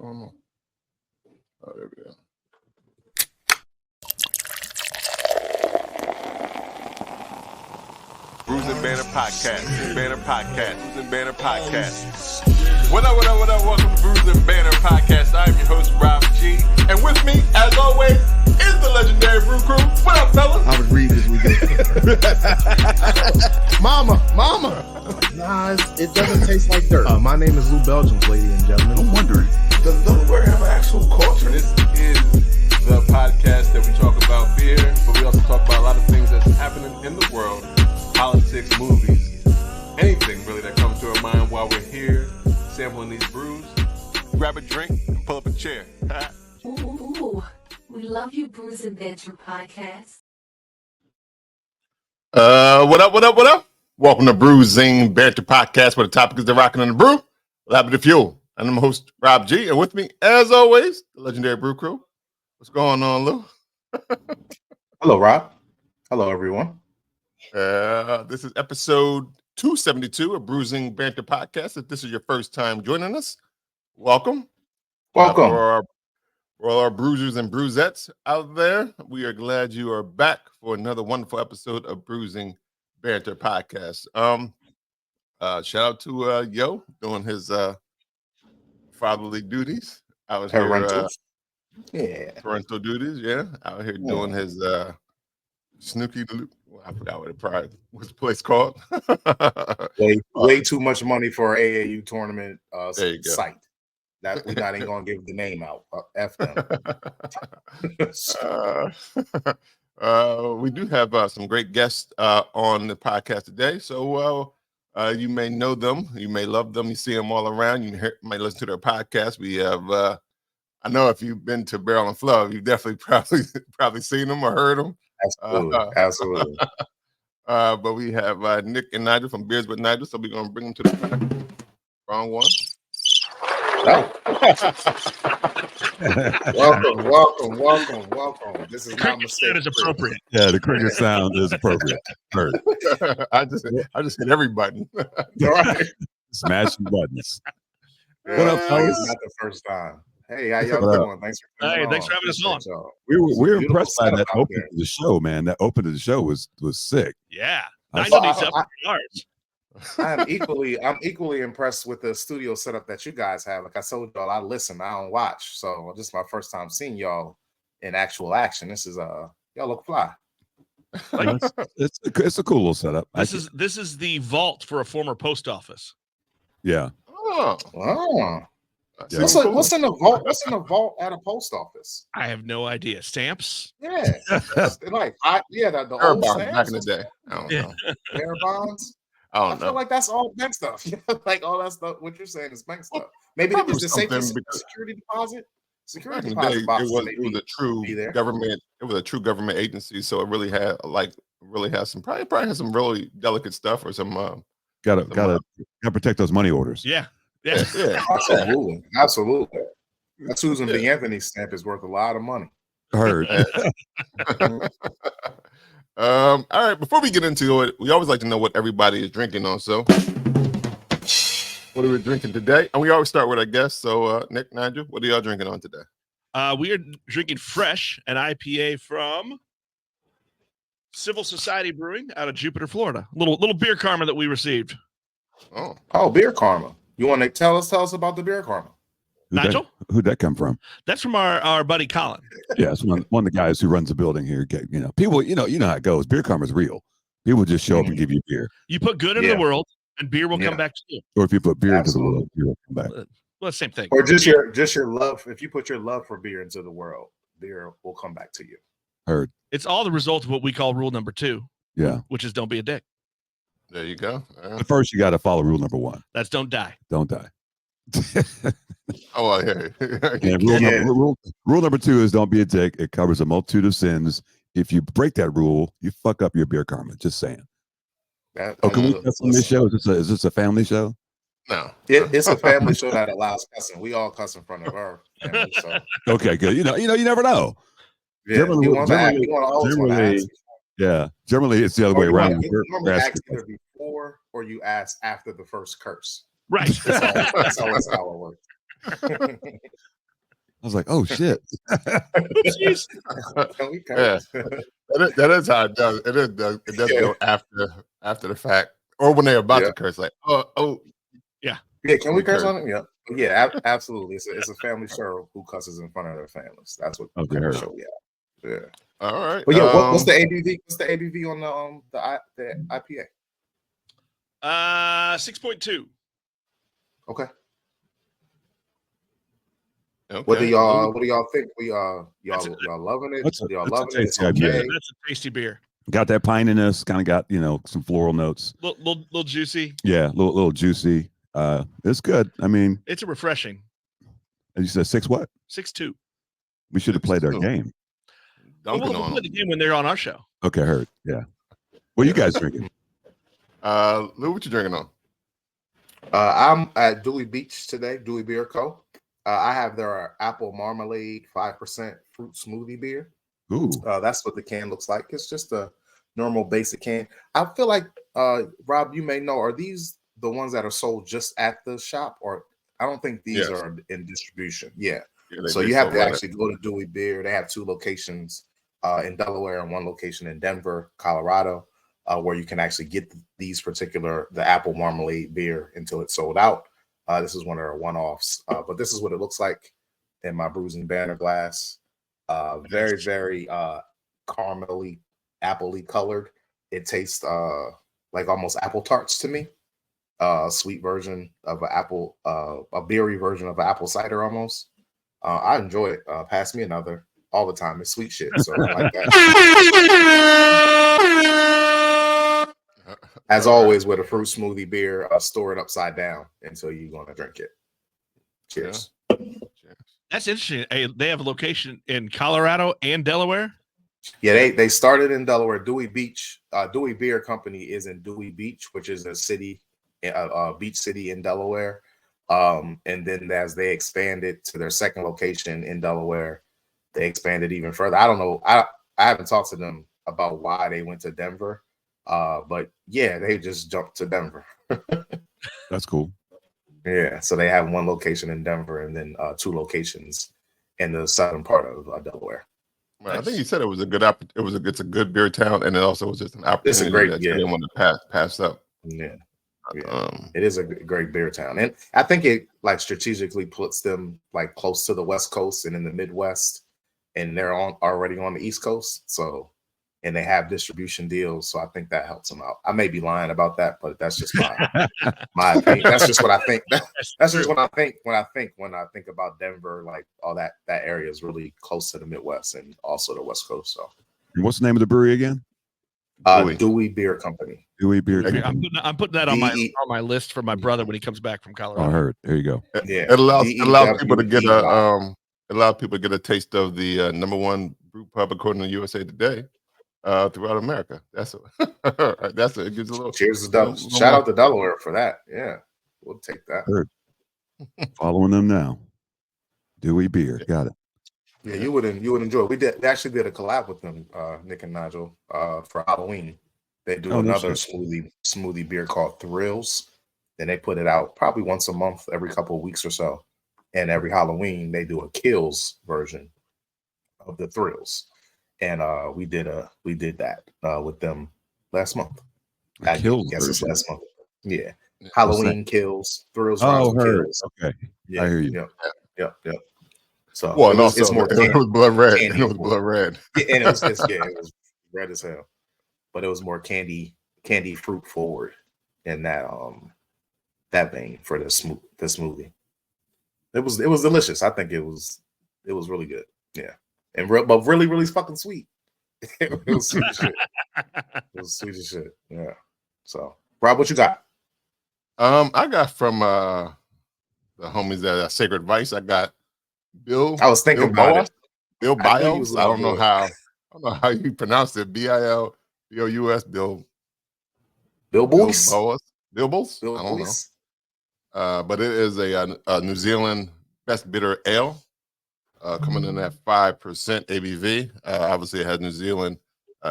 going on? Oh, there we go. Brews and Banter Podcast. Banter Podcast. Brews and Banter Podcast. What up, what up, what up? Welcome to Brews and Banter Podcast. I'm your host, Rob G. And with me, as always, is the Legendary Brew Crew. What up, fellas? I was reading this weekend. Mama. Nah, it doesn't taste like dirt. My name is Lou Belgians, ladies and gentlemen. I'm wondering, Does Delaware have an actual culture? This is the podcast that we talk about beer, but we also talk about a lot of things that's happening in the world. Politics, movies, anything really that comes to our mind while we're here sampling these brews. Grab a drink and pull up a chair. Ooh, we love you, Brews and Banter Podcast. What up? Welcome to Brewing Banter Podcast, where the topic is the rocking and the brew. We'll have the fuel. And I'm the host, Rob G. And with me, as always, the Legendary Brew Crew. What's going on, Lou? hello, Rob. Hello, everyone. This is episode 272 of Brewing Banter Podcast. If this is your first time joining us, welcome. Welcome. For all our bruisers and bruisettes out there, we are glad you are back for another wonderful episode of Brewing Banter Podcast. Shout out to Yo doing his fatherly duties out here. Parental duties, yeah. Out here doing his Snooky Loop. I forgot what what's the place called. way too much money for AAU tournament site. That we not even gonna give the name out. F them. We do have some great guests on the podcast today. So you may know them, you may love them, you see them all around. You might listen to their podcast. We have, I know if you've been to Barrel and Flow, you've definitely probably seen them or heard them. Absolutely. But we have Nick and Nigel from Beers with Nigel, so we're gonna bring them to the back. Wrong one. Welcome. This is not mistake. That is appropriate. Yeah, the cricket sound is appropriate. I just hit every button. All right. Smashing buttons. What up, fellas? It's not the first time. Hey, how y'all doing? Thanks for having us on. We were impressed by that opening to the show, man. That opening to the show was sick. Yeah. I'm equally impressed with the studio setup that you guys have. Like I told y'all, I listen, I don't watch. So this is my first time seeing y'all in actual action. This is y'all look fly. It's a cool little setup. This is the vault for a former post office. Yeah. Oh. Yeah. What's in the vault? What's in the vault at a post office? I have no idea. Stamps? Yeah. The old stamps back in the day. I don't know. Bear bonds. I feel like that's all bank stuff. Like all that stuff. What you're saying is bank stuff. Maybe it was the security deposit. Security deposit box. It was a true government. It was a true government agency, so it really had some probably had some really delicate stuff or some. Gotta protect those money orders. Yeah. Absolutely. That Susan B. Anthony stamp is worth a lot of money. Heard. All right, before we get into it, we always like to know what everybody is drinking on. So what are we drinking today? And we always start with our guests. So Nick, Nigel, what are y'all drinking on today? We are drinking Fresh, an IPA from Civil Society Brewing out of Jupiter, Florida. Little beer karma that we received. Oh, beer karma. You want to tell us about the beer karma? Nigel? Who'd that come from? That's from our buddy Colin. Yeah, it's one of the guys who runs the building here. People, you know how it goes. Beer karma is real. People just show up and give you beer. You put good into the world, and beer will come back to you. Or if you put beer into the world, beer will come back. Well, same thing. Or just your love. If you put your love for beer into the world, beer will come back to you. Heard. It's all the result of what we call rule number 2. Yeah. Which is don't be a dick. There you go. But first, you got to follow rule number 1. That's don't die. Don't die. Rule number 2 is don't be a dick. It covers a multitude of sins. If you break that rule, you fuck up your beer karma. Just saying. Can we cuss on this show? Is this a family show? No. It's a family show that allows cussing. We all cuss in front of her. So. Okay, good. You never know. Yeah, generally it's the other way around. You normally ask either before or you ask after the first curse. Right. That's always how it works. I was like, oh shit. Oopsies. Can we curse? That is how it does. It does go after the fact, or when they're about to curse. Like, yeah. Can we curse curse. on it? Yeah, absolutely. It's a family show who cusses in front of their families. That's what the show we have. Yeah. All right. But yeah, what's the ABV? What's the ABV on the IPA? 6.2. Okay. Okay. What do y'all think? Y'all loving it? Y'all loving it? It's okay. That's a tasty beer. Got that pininess, kind of got some floral notes. Little juicy. Yeah, little juicy. It's good. I mean, it's a refreshing. And you said 6 what? 6.2. We should have played our game. We'll play the game when they're on our show. Okay, heard. Yeah. What are you guys drinking? Lou, what you drinking on? I'm at Dewey Beach today, Dewey Beer Co. I have their apple marmalade 5% fruit smoothie beer. Ooh. That's what the can looks like. It's just a normal basic can. I feel like Rob, you may know, are these the ones that are sold just at the shop? Or I don't think these are in distribution. Yeah. So you have to actually go to Dewey Beer. They have 2 locations in Delaware and 1 location in Denver, Colorado, where you can actually get the apple marmalade beer until it's sold out. This is one of their one-offs, but this is what it looks like in my Bruising Banter glass. Very, very caramely, apple-y colored. It tastes like almost apple tarts to me. Sweet version of an apple, a beery version of an apple cider almost. I enjoy it. Pass me another all the time. It's sweet shit, so I like that. As always, with a fruit smoothie beer, store it upside down until you're going to drink it. Cheers. That's interesting. Hey, they have a location in Colorado and Delaware. Yeah, they started in Delaware. Dewey Beach, Dewey Beer Company is in Dewey Beach, which is a city, beach city in Delaware. And then as they expanded to their second location in Delaware, they expanded even further. I don't know. I haven't talked to them about why they went to Denver. But yeah, they just jumped to Denver. That's cool. Yeah, so they have 1 location in Denver and then 2 locations in the southern part of Delaware. Well, nice. I think you said it was a good it's a good beer town, and it also was just an opportunity. It's a great that you didn't want to pass up. Yeah. It is a great beer town, and I think it like strategically puts them like close to the West Coast and in the Midwest, and they're already on the East Coast. So. And they have distribution deals, so I think that helps them out. I may be lying about that, but that's just my opinion. That's just what I think. That's just what I think when I think about Denver. Like all that area is really close to the Midwest and also the West Coast. So, and what's the name of the brewery again? Dewey Beer Company. Dewey Beer Company. I'm putting that on my list for my brother when he comes back from Colorado. I heard. There you go. Yeah, it allows people to get a taste of the #1 brew pub according to USA Today. Throughout America. It gives a little cheers to Delaware. Shout out to Delaware for that. Yeah, we'll take that. Heard. Following them now. Dewey Beer. Got it. Yeah, you would enjoy it. They actually did a collab with them, Nick and Nigel, for Halloween. They do another smoothie beer called Thrills. Then they put it out probably once a month, every couple of weeks or so. And every Halloween they do a Kills version of the Thrills. And we did that with them last month. I guess it's last month. Yeah. Halloween Kills, Thrills. Kills. Okay. Yeah, I hear you. Yep. So it's more it was blood red. It was blood red. And it was red as hell. But it was more candy fruit forward in that vein for the smoothie. It was delicious. I think it was really good. Yeah. But really, really fucking sweet. It was sweet as shit. It was sweet as shit. Yeah. So, Rob, what you got? I got from the homies at Sacred Vice. I got Bill. I was thinking about it. Bill Bios. I don't know how you pronounce it. BILBOUS. Bill. Bill Boys. Bill Boys. I don't know. But it is a New Zealand best bitter ale. Coming in at 5% ABV. Obviously, it has New Zealand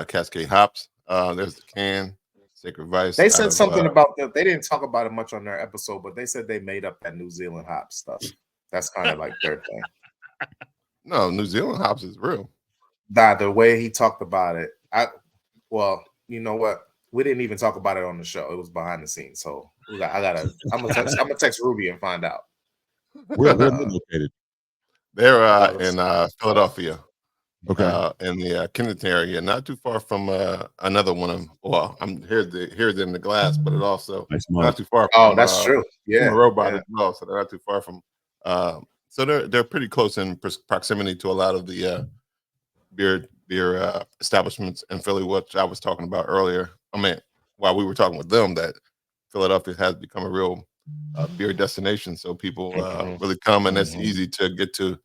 Cascade hops. There's the can, Sacred Vice. They said something about that. They didn't talk about it much on their episode, but they said they made up that New Zealand hop stuff. That's kind of like their thing. No, New Zealand hops is real. The way he talked about it, you know what? We didn't even talk about it on the show. It was behind the scenes. So I'm gonna text Ruby and find out. Where are they located? They're in Philadelphia. Okay. In the Kennington area, not too far from another one of. Well, I'm here's in the glass, but it also not too far. From, that's true. Yeah, robot as well, so they're not too far from. So they're pretty close in proximity to a lot of the beer establishments in Philly, which I was talking about earlier. I mean, while we were talking with them, that Philadelphia has become a real beer destination, so people really come, and it's easy to get to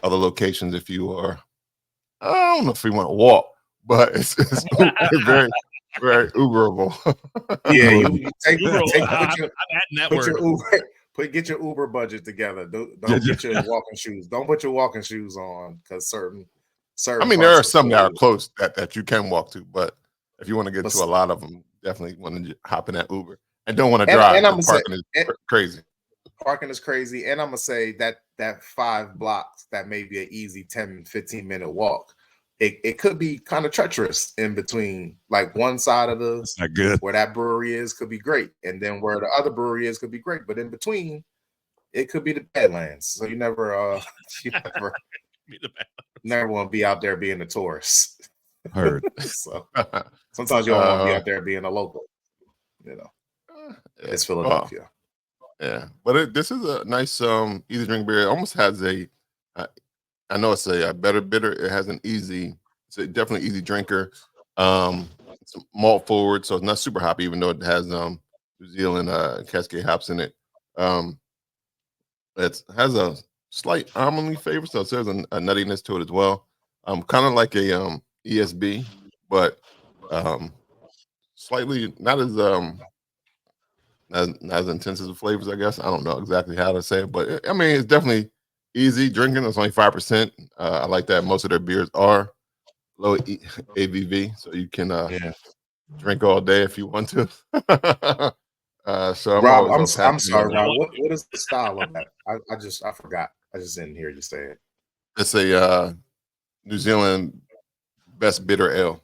other locations if you are. I don't know if we want to walk, but it's very, very Uberable. Yeah, get your Uber budget together. Don't get your walking shoes. Don't put your walking shoes on because certain. I mean, there are some that are close that you can walk to, but if you want to get to a lot of them, definitely want to hop in that Uber and don't want to drive. And parking is crazy. Parking is crazy, and I'm gonna say that 5 blocks that may be an easy 10-15 minute walk. It could be kind of treacherous in between, like one side of where that brewery is could be great, and then where the other brewery is could be great, but in between, it could be the Badlands. So you never never want to be out there being a tourist. Heard. So sometimes you don't want to be out there being a local. You know, it's Philadelphia. Yeah, but this is a nice easy drink beer. It almost has I know it's a better bitter. It has it's a definitely easy drinker. It's malt forward, so it's not super hoppy, even though it has New Zealand Cascade hops in it. It has a slight almondy flavor, so there's a nuttiness to it as well. Kind of like a ESB, but slightly not as intense as the flavors, I guess. I don't know exactly how to say it, but I mean, it's definitely easy drinking. It's only 5%. I like that. Most of their beers are low ABV, so you can drink all day if you want to. So Rob, I'm sorry, Rob. What is the style of that? I forgot. I just didn't hear you say it. It's a New Zealand best bitter ale.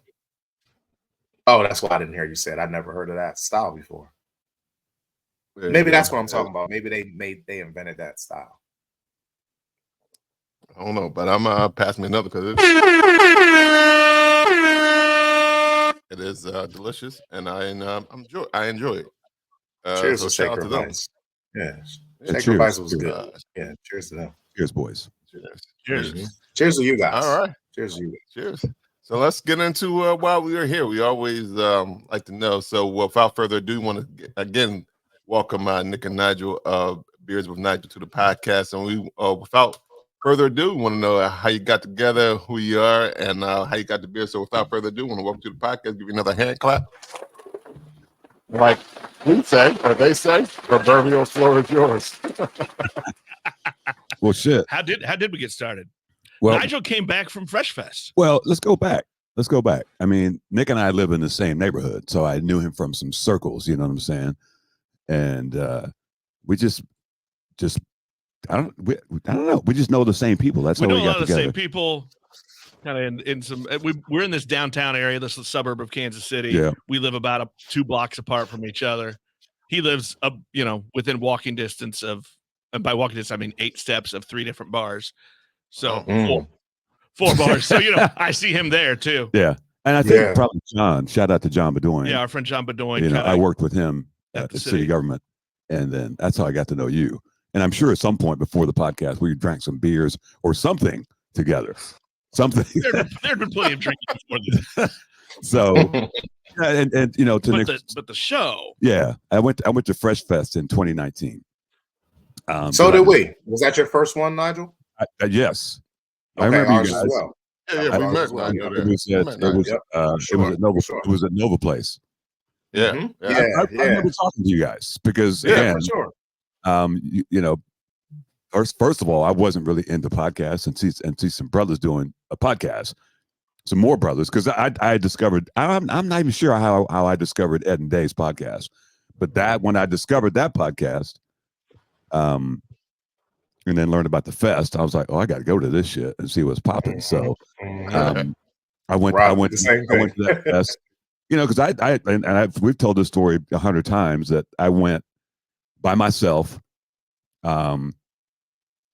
Oh, that's why I didn't hear you say it. I've never heard of that style before. Maybe that's what I'm talking about. Maybe they invented that style. I don't know, but I'm pass me another because it is delicious, and I enjoy it. Cheers so to shout out to them. Vice. Yeah, Shaker Vice was good. Yeah, cheers to them. Cheers, boys. Cheers. Mm-hmm. Cheers to you guys. All right. Cheers to you guys. Cheers. So let's get into why we are here. We always like to know. So without further ado, want to again welcome Nick and Nigel of Beers with Nigel to the podcast. And we without further ado, want to know how you got together, who you are, and how you got the beer. So without further ado, want to welcome to the podcast. Give you another hand clap. Like we say, or they say, proverbial floor is yours. Well, shit. How did we get started? Well, Nigel came back from Fresh Fest. Well, let's go back. I mean, Nick and I live in the same neighborhood, so I knew him from some circles. You know what I'm saying? And we just I don't know. We just know the same people. That's how we got together. We know a lot of the same people. Kind of in some. We're in this downtown area. This is a suburb of Kansas City. Yeah. We live about 2 blocks apart from each other. He lives within walking distance of, and by walking distance I mean 8 steps of 3 different bars. So 4 bars. So I see him there too. Yeah, and I think probably John. Shout out to John Bedoin. Yeah, our friend John Bedoin. I worked with him at the city government, and then that's how I got to know you. And I'm sure at some point before the podcast, we drank some beers or something together. Something. There'd been plenty of drinking before this. So, and but the show. Yeah, I went to Fresh Fest in 2019. So did we? Was that your first one, Nigel? Yes. Okay, I remember you guys. As well. Yeah, we met. It was at Nova Place. Yeah, mm-hmm. I remember talking to you guys because for sure. First of all, I wasn't really into podcasts and see some brothers doing a podcast, some more brothers, because I discovered I'm not even sure how I discovered Ed and Dave's podcast, but that when I discovered that podcast, and then learned about the fest. I was like, oh, I got to go to this shit and see what's popping. So I went to that fest, because we've told this story 100 times that I went by myself,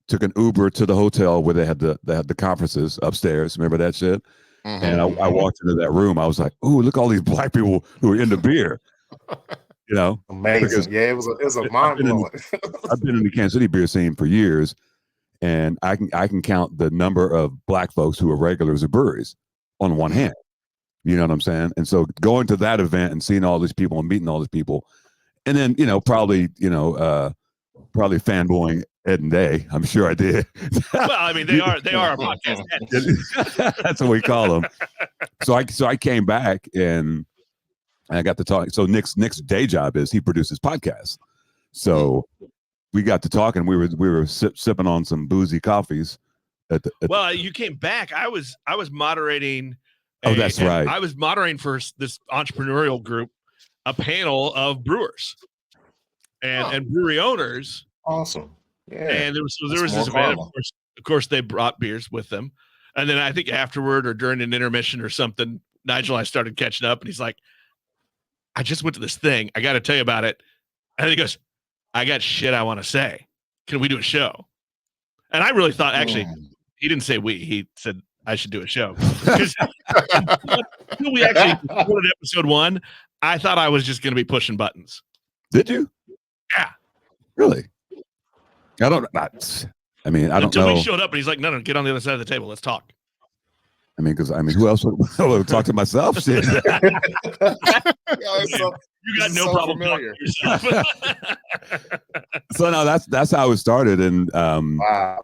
took an Uber to the hotel where they had the conferences upstairs. Remember that shit? And I walked into that room. I was like, "Ooh, look, all these black people who are into beer." Amazing. Yeah, it was a mind blowing. I've been in the Kansas City beer scene for years, and I can count the number of black folks who are regulars at breweries on one hand. You know what I'm saying? And so going to that event and seeing all these people and meeting all these people, and then probably fanboying Ed and Day. I'm sure I did. Well, I mean, they are a podcast. That's what we call them. So I came back and I got to talk. So Nick's day job is he produces podcasts. So we got to talk, and we were sipping on some boozy coffees. Well, you came back. I was moderating. That's right. I was moderating for this entrepreneurial group, a panel of brewers and brewery owners. Awesome. Yeah. And there was this event. Of course, they brought beers with them. And then I think afterward or during an intermission or something, Nigel and I started catching up, and he's like, I just went to this thing. I got to tell you about it. And he goes, I got shit I want to say. Can we do a show? And I really thought, actually, he didn't say we. He said I should do a show. Because until we actually recorded episode 1, I thought I was just going to be pushing buttons. Did you? Yeah. Really? I don't know. Until he showed up and he's like, no, get on the other side of the table. Let's talk. Who else would talk to myself? Shit. You got no problem talking to yourself. So no, that's how it started. And wow.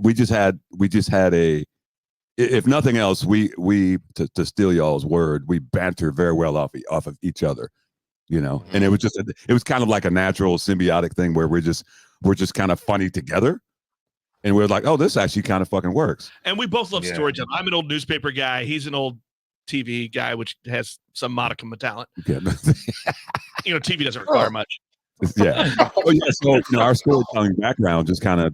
We just had a, if nothing else, we to steal y'all's word, we banter very well off of each other. And it was kind of like a natural symbiotic thing where we're just kind of funny together, and we're like, oh, this actually kind of fucking works. And we both love storytelling. I'm an old newspaper guy. He's an old TV guy, which has some modicum of talent. Okay. TV doesn't require much. Yeah. So our storytelling background just kind of,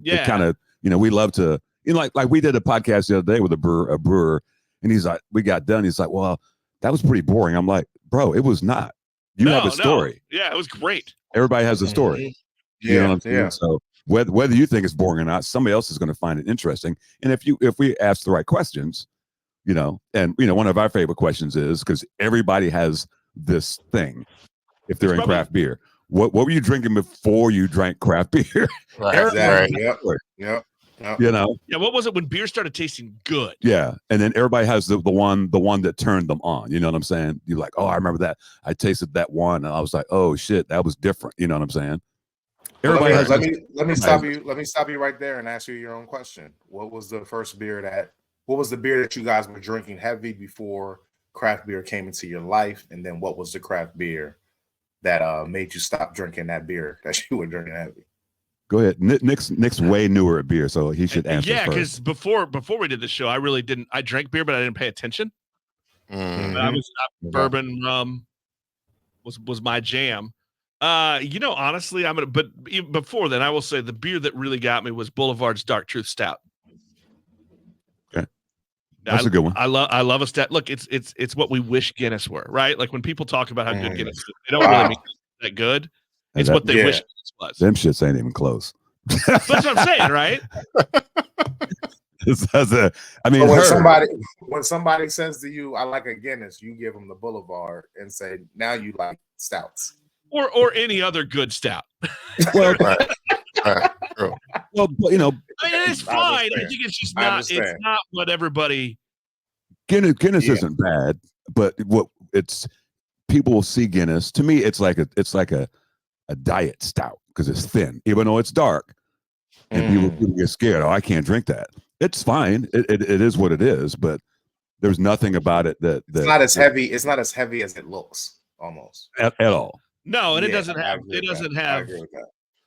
we love to, like we did a podcast the other day with a brewer, and he's like, we got done. He's like, well, that was pretty boring. I'm like, bro, it was not. You have a story. No. Yeah, it was great. Everybody has a story. Yeah, you know what I'm saying? So whether you think it's boring or not, somebody else is going to find it interesting. And if we ask the right questions, one of our favorite questions is, because everybody has this thing, if they're in craft beer, what were you drinking before you drank craft beer? Right. Exactly. Yep. Yeah, what was it when beer started tasting good? Yeah, and then everybody has the one that turned them on. You know what I'm saying? You're like, oh, I remember that. I tasted that one, and I was like, oh shit, that was different. You know what I'm saying? Everybody has. Let me stop you. Let me stop you right there and ask you your own question. What was the first beer what was the beer that you guys were drinking heavy before craft beer came into your life, and then what was the craft beer that made you stop drinking that beer that you were drinking heavy? Go ahead. Nick's way newer at beer, so he should answer. Yeah, because before we did the show, I really didn't. I drank beer, but I didn't pay attention. But I was bourbon, rum was my jam. Honestly, but even before then, I will say the beer that really got me was Boulevard's Dark Truth Stout. Okay, that's a good one. I love a stout. Look, it's what we wish Guinness were, right? Like when people talk about how good Guinness is, they don't really mean that good. It's what they wish it was. Them shits ain't even close. That's what I'm saying, right? When somebody says to you, "I like a Guinness," you give them the Boulevard and say, "Now you like stouts." Or any other good stout. Well, it's fine. I think it's just not. It's not what everybody. Guinness isn't bad, but what people will see Guinness. To me, it's like a diet stout because it's thin, even though it's dark, and people get scared. Oh, I can't drink that. It's fine. It is what it is, but there's nothing about it that it's not as heavy. It's not as heavy as it looks, almost at all. No, and it doesn't have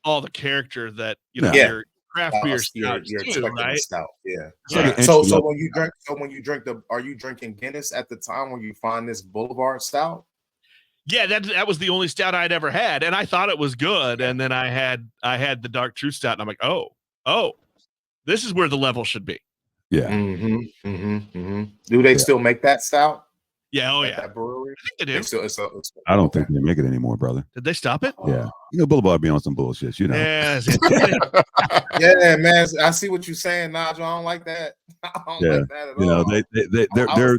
all the character that your craft beer stouts do, right? Stout. Yeah. So when you drink are you drinking Guinness at the time when you find this Boulevard stout? Yeah, that was the only stout I'd ever had, and I thought it was good. And then I had the Dark Truth Stout, and I'm like, oh, this is where the level should be. Yeah. Do they still make that stout? Yeah. Oh At yeah. that brewery? I think they do. I don't think they make it anymore, brother. Did they stop it? Yeah. Boulevard be on some bullshit, you know. Yeah. Yeah, man. I see what you're saying, Nigel. I don't like that. I don't like that at all. They're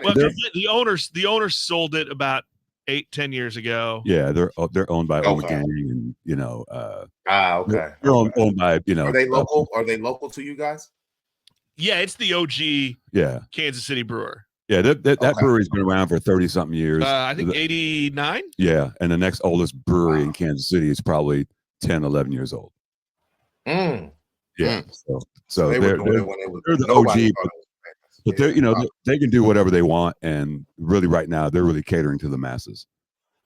well, the owners sold it about 8-10 years ago. Yeah, they're owned by Old Gang, and okay. They're owned by Are they local? Are they local to you guys? Yeah, it's the OG. Yeah, Kansas City brewer. Yeah, that brewery's been around for 30-something years. I think 89. Yeah, and the next oldest brewery in Kansas City is probably 10, 11 years old. Yeah, so they're the OG, but they're they can do whatever they want, and really right now they're really catering to the masses.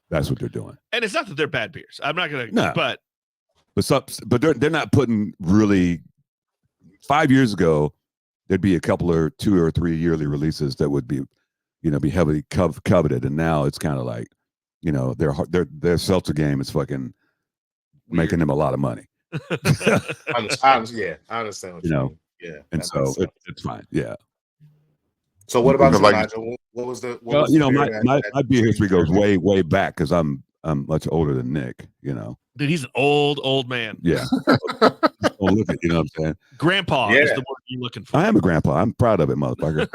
That's what they're doing. And it's not that they're bad beers. I'm not gonna. No. But they're not putting really. 5 years ago, there'd be a couple or 2 or 3 yearly releases that would be heavily coveted, and now it's kind of like, their seltzer game is fucking making them a lot of money. I understand. What you mean. Yeah, and so it's fine. Yeah. So what about you, Nigel? What was the? My beer history goes way back because I'm much older than Nick. Dude, he's an old man. Yeah. Look at, you know what I'm saying? Grandpa is the word you're looking for. I am a grandpa. I'm proud of it, motherfucker.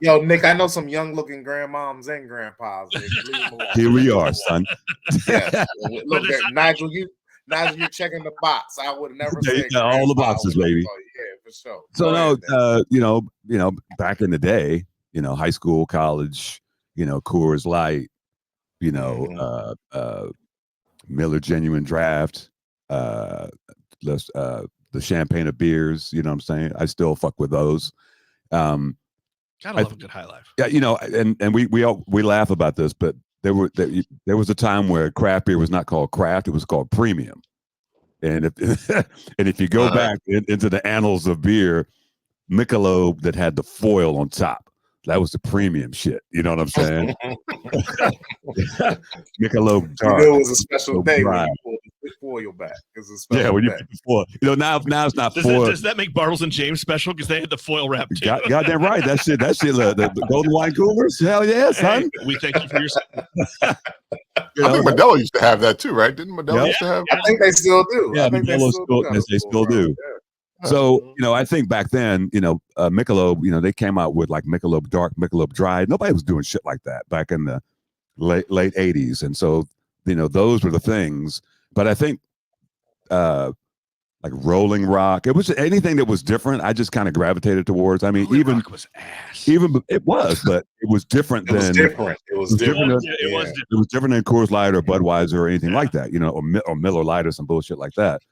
Yo, Nick, I know some young-looking grandmoms and grandpas. Here we are, son. Yeah. Look, Nigel, you're checking the box. I would never say all the boxes, baby. Yeah, for sure. So back in the day, high school, college, Coors Light, Miller Genuine Draft, the champagne of beers. You know what I'm saying? I still fuck with those. Gotta love a good high life. Yeah, and we laugh about this, but there was a time where craft beer was not called craft; it was called premium. And if you go back into the annals of beer, Michelob that had the foil on top, that was the premium shit. You know what I'm saying? Michelob dark. It was a special day when you pulled the foil back. It was a special when you day. put the foil. Now it's not foil. Does that make Bartles and James special because they had the foil wrap too? Goddamn right. That shit. The golden wine coolers. Hell yeah, son. Hey, we thank you for your. I think Modelo used to have that too, right? Didn't Modelo used to have? I think they still do. Yeah, they still do. So, I think back then, Michelob, they came out with like Michelob Dark, Michelob Dry. Nobody was doing shit like that back in the late 80s. And so, those were the things. But I think like Rolling Rock, it was anything that was different. I just kind of gravitated towards. I mean, Rolling Rock was ass. It was, but it was different than different. It was different. It was different than Coors Light or Budweiser or anything like that, or Miller Lite or some bullshit like that.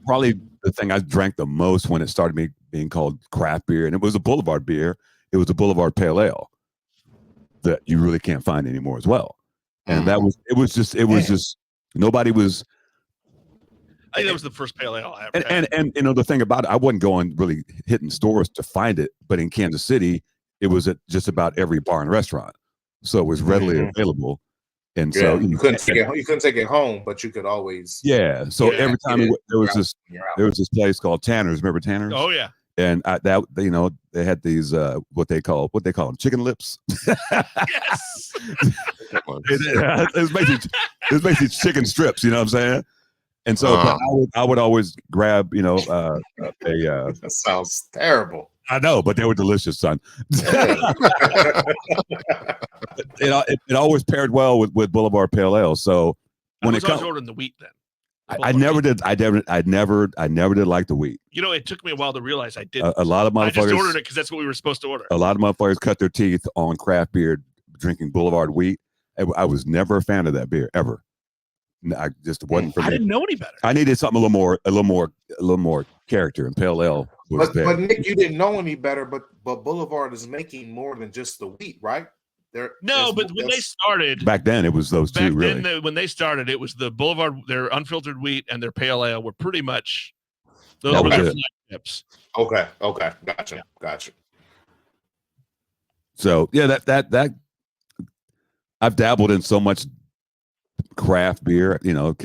Probably the thing I drank the most when it started being called craft beer, and it was a Boulevard beer. It was a Boulevard Pale Ale that you really can't find anymore as well. And it was just nobody was. I think that was the first pale ale I ever had. And the thing about it, I wasn't going really hitting stores to find it, but in Kansas City, it was at just about every bar and restaurant, so it was readily available. And so you couldn't take it home, but you could always. Yeah. So every time there was this place called Tanner's. Remember Tanner's? Oh yeah. And they had these what they call them, chicken lips. Yes. It was basically chicken strips. You know what I'm saying? And so but I would always grab That sounds terrible. I know, but they were delicious, son. It always paired well with Boulevard Pale Ale. So when I was ordering the wheat then. I never did. I never did like the wheat. It took me a while to realize I didn't. A lot of motherfuckers. I just ordered it because that's what we were supposed to order. A lot of motherfuckers cut their teeth on craft beer drinking Boulevard wheat. I was never a fan of that beer ever. I just wasn't for me. I didn't know any better. I needed something a little more character, and Pale Ale was there. But Nick, you didn't know any better. But Boulevard is making more than just the wheat, right? But when they started back then, it was those two. Really, when they started, it was the Boulevard. Their unfiltered wheat and their pale ale were pretty much those were their flagships. Okay, gotcha. So yeah, that I've dabbled in so much craft beer. You know,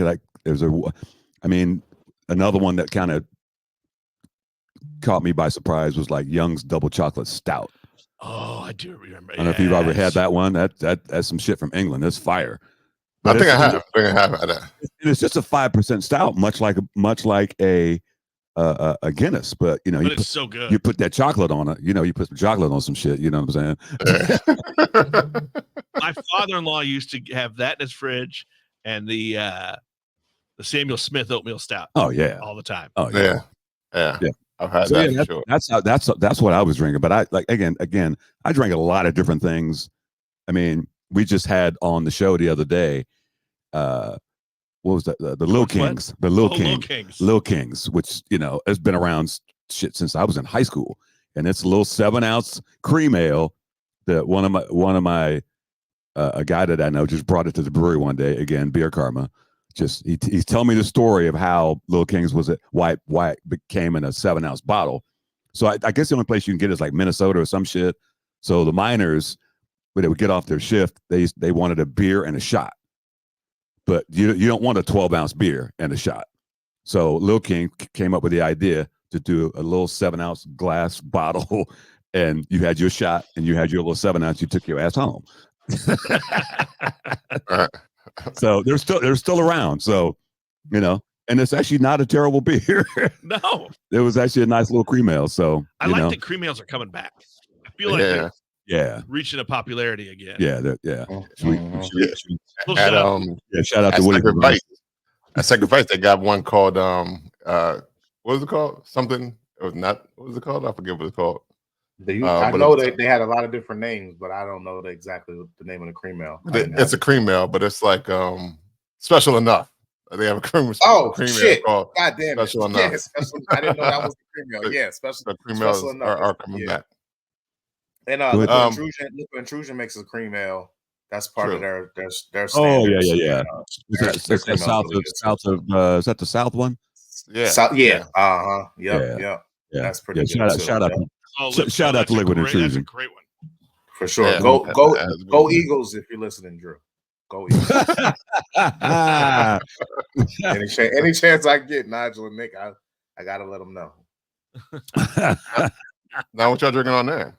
another one that kind of caught me by surprise was like Young's Double Chocolate Stout. Oh, I do remember. I don't know if you've ever had that one. That's some shit from England. That's fire. But I think I have had that. It's just a 5% stout, much like a Guinness. But you know, it's so good. You put that chocolate on it. You know, you put some chocolate on some shit. You know what I'm saying? My father-in-law used to have that in his fridge, and the Samuel Smith oatmeal stout. Oh yeah, all the time. Oh yeah. I've had that for sure. That's what I was drinking. But I like again, I drank a lot of different things. I mean, we just had on the show the other day. What was that? The Lil Kings, Lil Kings, which you know has been around shit since I was in high school, and it's a little 7-ounce cream ale that one of my a guy that I know just brought it to the brewery one day. Again, Beer Karma. Just he's telling me the story of how Lil Kings why it became in a 7-ounce bottle. So I guess the only place you can get is like Minnesota or some shit. So the miners, when they would get off their shift, they wanted a beer and a shot. But you don't want a 12-ounce beer and a shot. So Lil King came up with the idea to do a little 7-ounce glass bottle, and you had your shot and you had your little 7-ounce. You took your ass home. So they're still around. So you know, and it's actually not a terrible beer. No, it was actually a nice little cream ale. So I like that cream ales are coming back. I feel like they're reaching a popularity again. Yeah. Shout out to Sacrifice. At Sacrifice, they got one called what was it called? Something. It was not. What was it called? I forget what it's called. I know they had a lot of different names, but I don't know exactly the name of the cream ale. It's a cream ale, but it's like special enough. They have a cream. Cream shit! Ale called God damn it! Special enough. Yeah, special. I didn't know that was the cream ale. Yeah, special. The cream special ales enough are coming back. And Liquid Intrusion makes a cream ale. That's part of their standards. Oh yeah. Is that the South one? Yeah. Yep. That's pretty good. Shout out to Liquid Intrusion. That's a great one. For sure. Yeah, go Eagles if you're listening, Drew. Go Eagles. any chance I get, Nigel and Nick, I gotta let them know. Now what y'all drinking on there?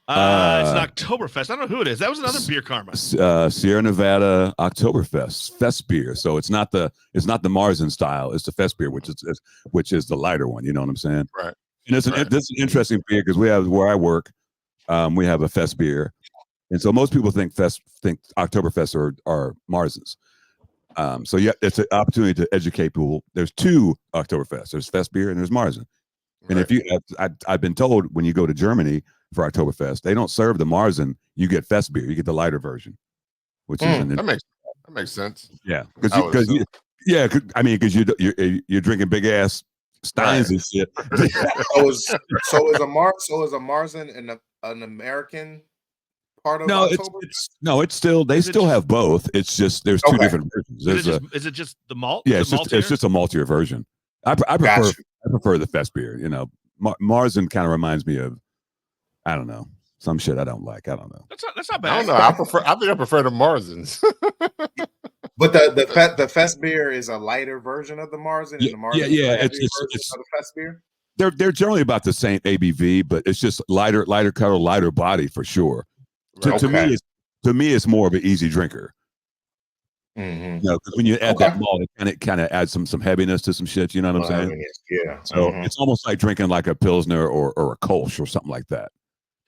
It's an Oktoberfest. I don't know who it is. That was another Beer Karma. Sierra Nevada Oktoberfest fest beer. So it's not the Marzen style. It's the fest beer, which is the lighter one. You know what I'm saying? Right. And this is an interesting beer because we have where I work, we have a fest beer, and so most people think Oktoberfest are Marzens. So yeah, it's an opportunity to educate people. There's two Oktoberfest. There's fest beer and there's Marzen. And if you, I've been told when you go to Germany for Oktoberfest, they don't serve the Marzen. You get fest beer. You get the lighter version, which is that makes sense. Yeah, because you're drinking big ass Steins and shit. so is a Marzen an American part of Oktober? It's still they still have both. It's just there's two different versions. Is it just the malt? Yeah, it's just a maltier version. I prefer the fest beer. You know, Marzen kind of reminds me of, I don't know, some shit I don't like. I don't know. That's not bad. I don't know. I think I prefer the Marzens. But the fest beer is a lighter version of the Marzen. Yeah, and the Marzen it's of the fest beer. They're generally about the same ABV, but it's just lighter color, lighter body for sure. Right. To me, it's more of an easy drinker. Mm-hmm. You know, because when you add that malt, it kind of adds some heaviness to some shit. You know what I'm saying? Yeah. So it's almost like drinking like a Pilsner or a Kolsch or something like that.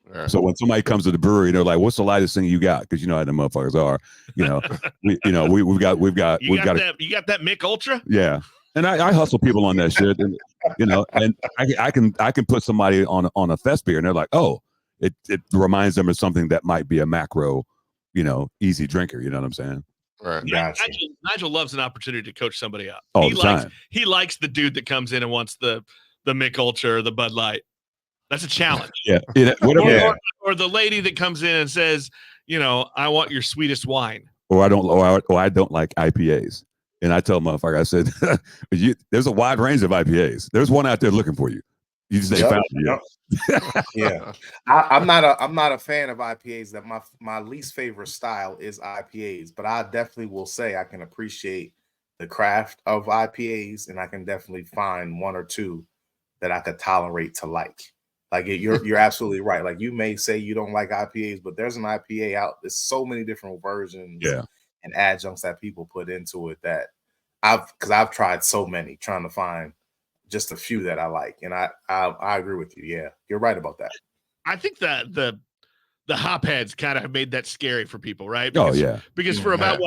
Right. So when somebody comes to the brewery, they're like, "What's the lightest thing you got?" Because you know how the motherfuckers are. You know, we've got that Mick Ultra. Yeah, and I hustle people on that shit, and you know, and I can put somebody on a fest beer, and they're like, "Oh, it reminds them of something that might be a macro, you know, easy drinker." You know what I'm saying? Right. Nigel loves an opportunity to coach somebody up. He likes the dude that comes in and wants the Mick Ultra or the Bud Light. That's a challenge. Yeah. Or the lady that comes in and says, you know, I want your sweetest wine. Or I don't like IPAs. And I tell motherfucker, I said, there's a wide range of IPAs. There's one out there looking for you. You just ain't found it yet. Yeah. I'm not a fan of IPAs. That my least favorite style is IPAs, but I definitely will say I can appreciate the craft of IPAs, and I can definitely find one or two that I could tolerate to like. You're absolutely right. Like, you may say you don't like IPAs, but there's an IPA out. There's so many different versions and adjuncts that people put into it that I've tried so many trying to find just a few that I like. And I agree with you. Yeah, you're right about that. I think that the hop heads kind of have made that scary for people, right? Because for about 2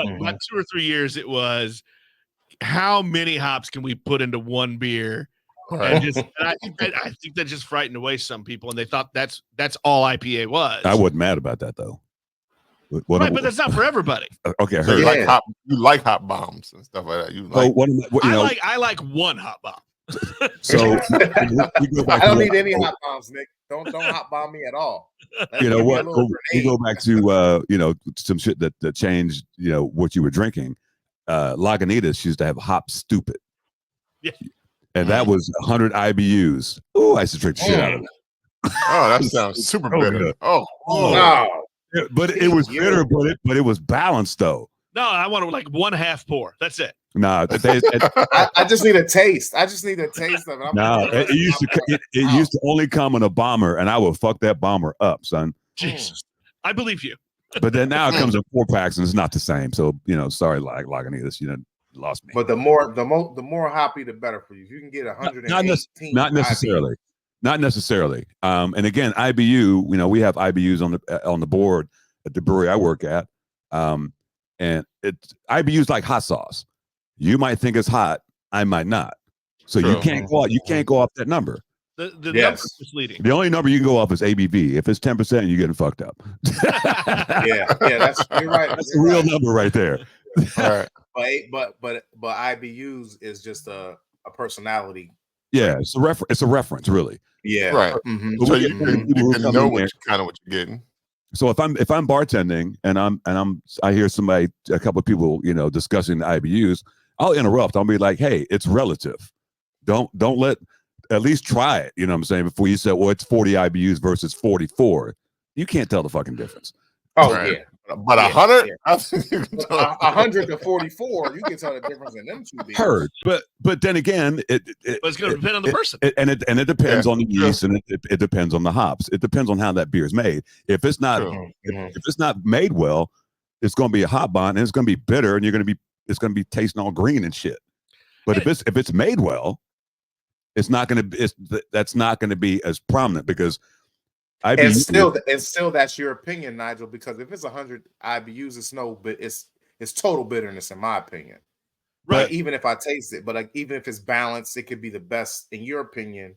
or 3 years, it was, how many hops can we put into one beer? And I think that just frightened away some people, and they thought that's all IPA was. I wasn't mad about that though. Right, but that's not for everybody. Okay, I So heard. you like hop bombs and stuff like that. You like. I like one hop bomb. So I don't need any hot bombs, Nick. Don't hot bomb me at all. You know what? We go back to some shit that changed what you were drinking. Lagunitas used to have hop stupid. Yeah. And that was 100 IBUs. Oh, I used to drink the shit out of it. Oh, that sounds super bitter. Good. Oh. But it was bitter, but it was balanced though. No, I want to like 1/2 pour. That's it. Nah, I just need a taste. I just need a taste of it. No, it used to only come in a bomber, and I would fuck that bomber up, son. Jesus, I believe you. But then now it comes in 4-packs, and it's not the same. So sorry, like Lagunitas, lost me. But the more hoppy, the better for you. If you can get 118, not necessarily. Not necessarily. And again, IBU, we have IBUs on the board at the brewery I work at. And it's IBUs like hot sauce. You might think it's hot, I might not. So you can't go off that number. The number is misleading. The only number you can go off is ABV. If it's 10%, you're getting fucked up. You're right. That's a real number right there. All right. But IBUs is just a personality. Yeah, it's a reference, really. Yeah. Right. Mm-hmm. So you can know what you're getting. So if I'm bartending and I hear a couple of people, discussing the IBUs, I'll interrupt. I'll be like, hey, it's relative. Don't at least try it. You know what I'm saying? Before you say, well, it's 40 IBUs versus 44. You can't tell the fucking difference. Oh, right. Yeah. But 100? Yeah. 100 to 44, you can tell the difference in them two beers. Heard. But then again, it's going to depend on the person. It depends on the yeast, and it depends on the hops. It depends on how that beer is made. If it's not if it's not made well, it's going to be a hot bomb, and it's going to be bitter, and it's going to be tasting all green and shit. But if it's made well, that's not going to be as prominent because still that's your opinion, Nigel, because if it's 100 IBUs, it's total bitterness in my opinion. Right. But even if I taste it, but even if it's balanced, it could be the best in your opinion.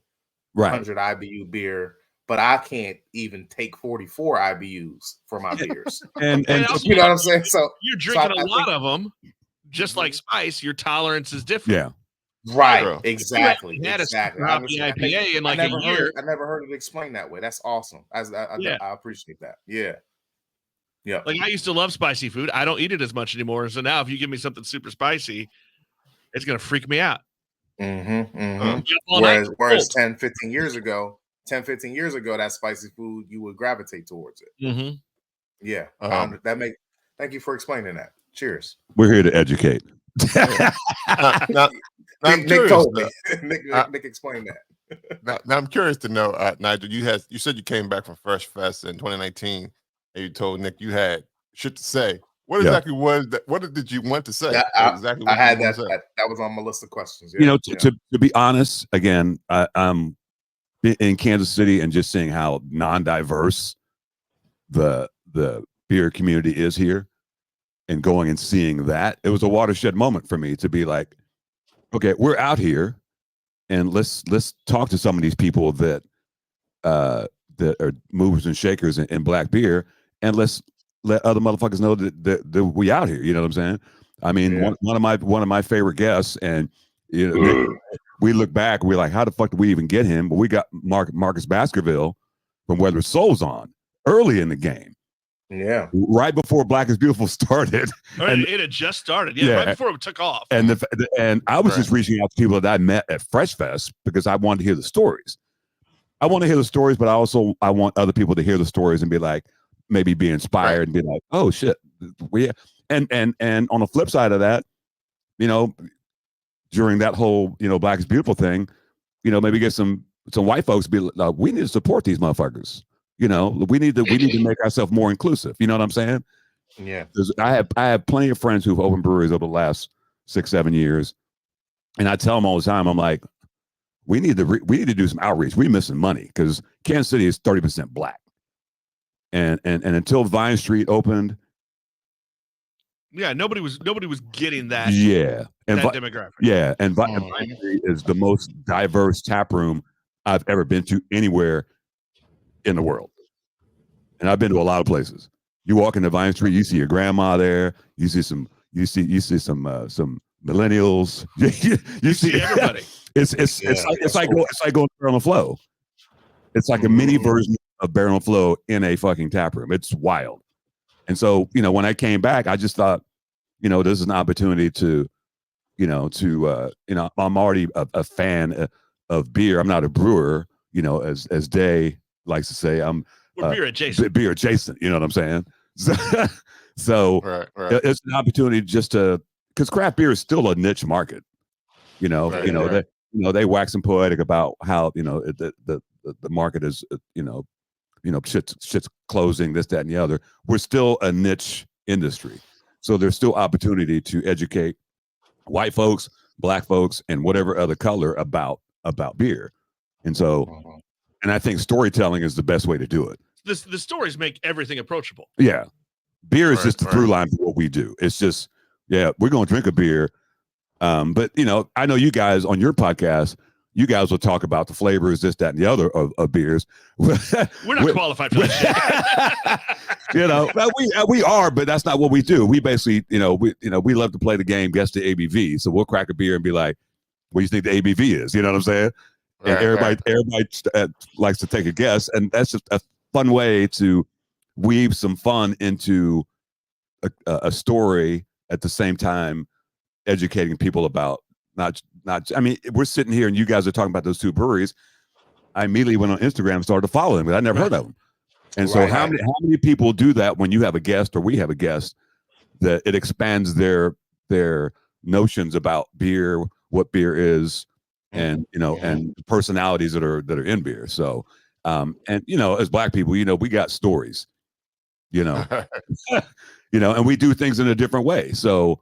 Right. 100 IBU beer, but I can't even take 44 IBUs for my beers. and you know what I'm saying? So you're drinking a lot of them, just like spice. Your tolerance is different. Yeah. Right, exactly. I IPA in like a year. I never heard it explained that way. That's awesome. I appreciate that. Yeah. Like, I used to love spicy food. I don't eat it as much anymore. So now if you give me something super spicy, it's gonna freak me out. Whereas 10, 15 years ago, that spicy food, you would gravitate towards it. Yeah. Thank you for explaining that. Cheers. We're here to educate. Nick told me. Nick explained that. Now I'm curious to know, Nigel. You said you came back from Fresh Fest in 2019, and you told Nick you had shit to say. What exactly was that? What did you want to say? Exactly. I had that. That was on my list of questions. To be honest, again, I'm in Kansas City and just seeing how non-diverse the beer community is here, and going and seeing that, it was a watershed moment for me to be like, okay, we're out here, and let's talk to some of these people that are movers and shakers in black beer, and let's let other motherfuckers know that we out here. You know what I'm saying? I mean, one of my favorite guests, and we look back, we're like, how the fuck did we even get him? But we got Marcus Baskerville from Whether It's Souls on early in the game. Yeah, right before Black is Beautiful started. It had just started. Right before it took off. And I was just reaching out to people that I met at Fresh Fest because I wanted to hear the stories. I want to hear the stories, but I want other people to hear the stories and be like, maybe be inspired and be like, oh shit, and on the flip side of that, during that whole Black is Beautiful thing, maybe get some white folks be like, we need to support these motherfuckers. We need to make ourselves more inclusive. You know what I'm saying? Yeah. I have plenty of friends who've opened breweries over the last 6-7 years, and I tell them all the time, I'm like, we need to do some outreach. We're missing money because Kansas City is 30% Black, and until Vine Street opened, nobody was getting that. Yeah, and that demographic. Yeah, and Vine Street is the most diverse tap room I've ever been to anywhere in the world, and I've been to a lot of places. You walk into Vine Street, you see your grandma there. You see some millennials. you see everybody. It's like going to Barrel and Flow. It's like a mini version of Barrel and Flow in a fucking tap room. It's wild. And so, when I came back, I just thought, this is an opportunity to, I'm already a fan of beer. I'm not a brewer, as Day likes to say. We're beer adjacent. Beer adjacent. You know what I'm saying? So right. It's an opportunity just to, because craft beer is still a niche market. They wax and poetic about how the market is shit's closing, this, that, and the other. We're still a niche industry, so there's still opportunity to educate white folks, Black folks, and whatever other color about beer. And so, and I think storytelling is the best way to do it. The stories make everything approachable. Yeah, beer is just the through line for what we do. It's just, we're gonna drink a beer. But I know you guys on your podcast, you guys will talk about the flavors, this, that, and the other of beers. We're not qualified for that shit. We are, but that's not what we do. We basically, we love to play the game, guess the ABV. So we'll crack a beer and be like, what do you think the ABV is? You know what I'm saying? And everybody likes to take a guess. And that's just a fun way to weave some fun into a story at the same time, educating people about not. I mean, we're sitting here and you guys are talking about those two breweries. I immediately went on Instagram and started to follow them, but I never heard of them. And so, how many people do that when you have a guest or we have a guest, that it expands their notions about beer, what beer is, and and personalities that are in beer. So, and as Black people, we got stories, and we do things in a different way. So,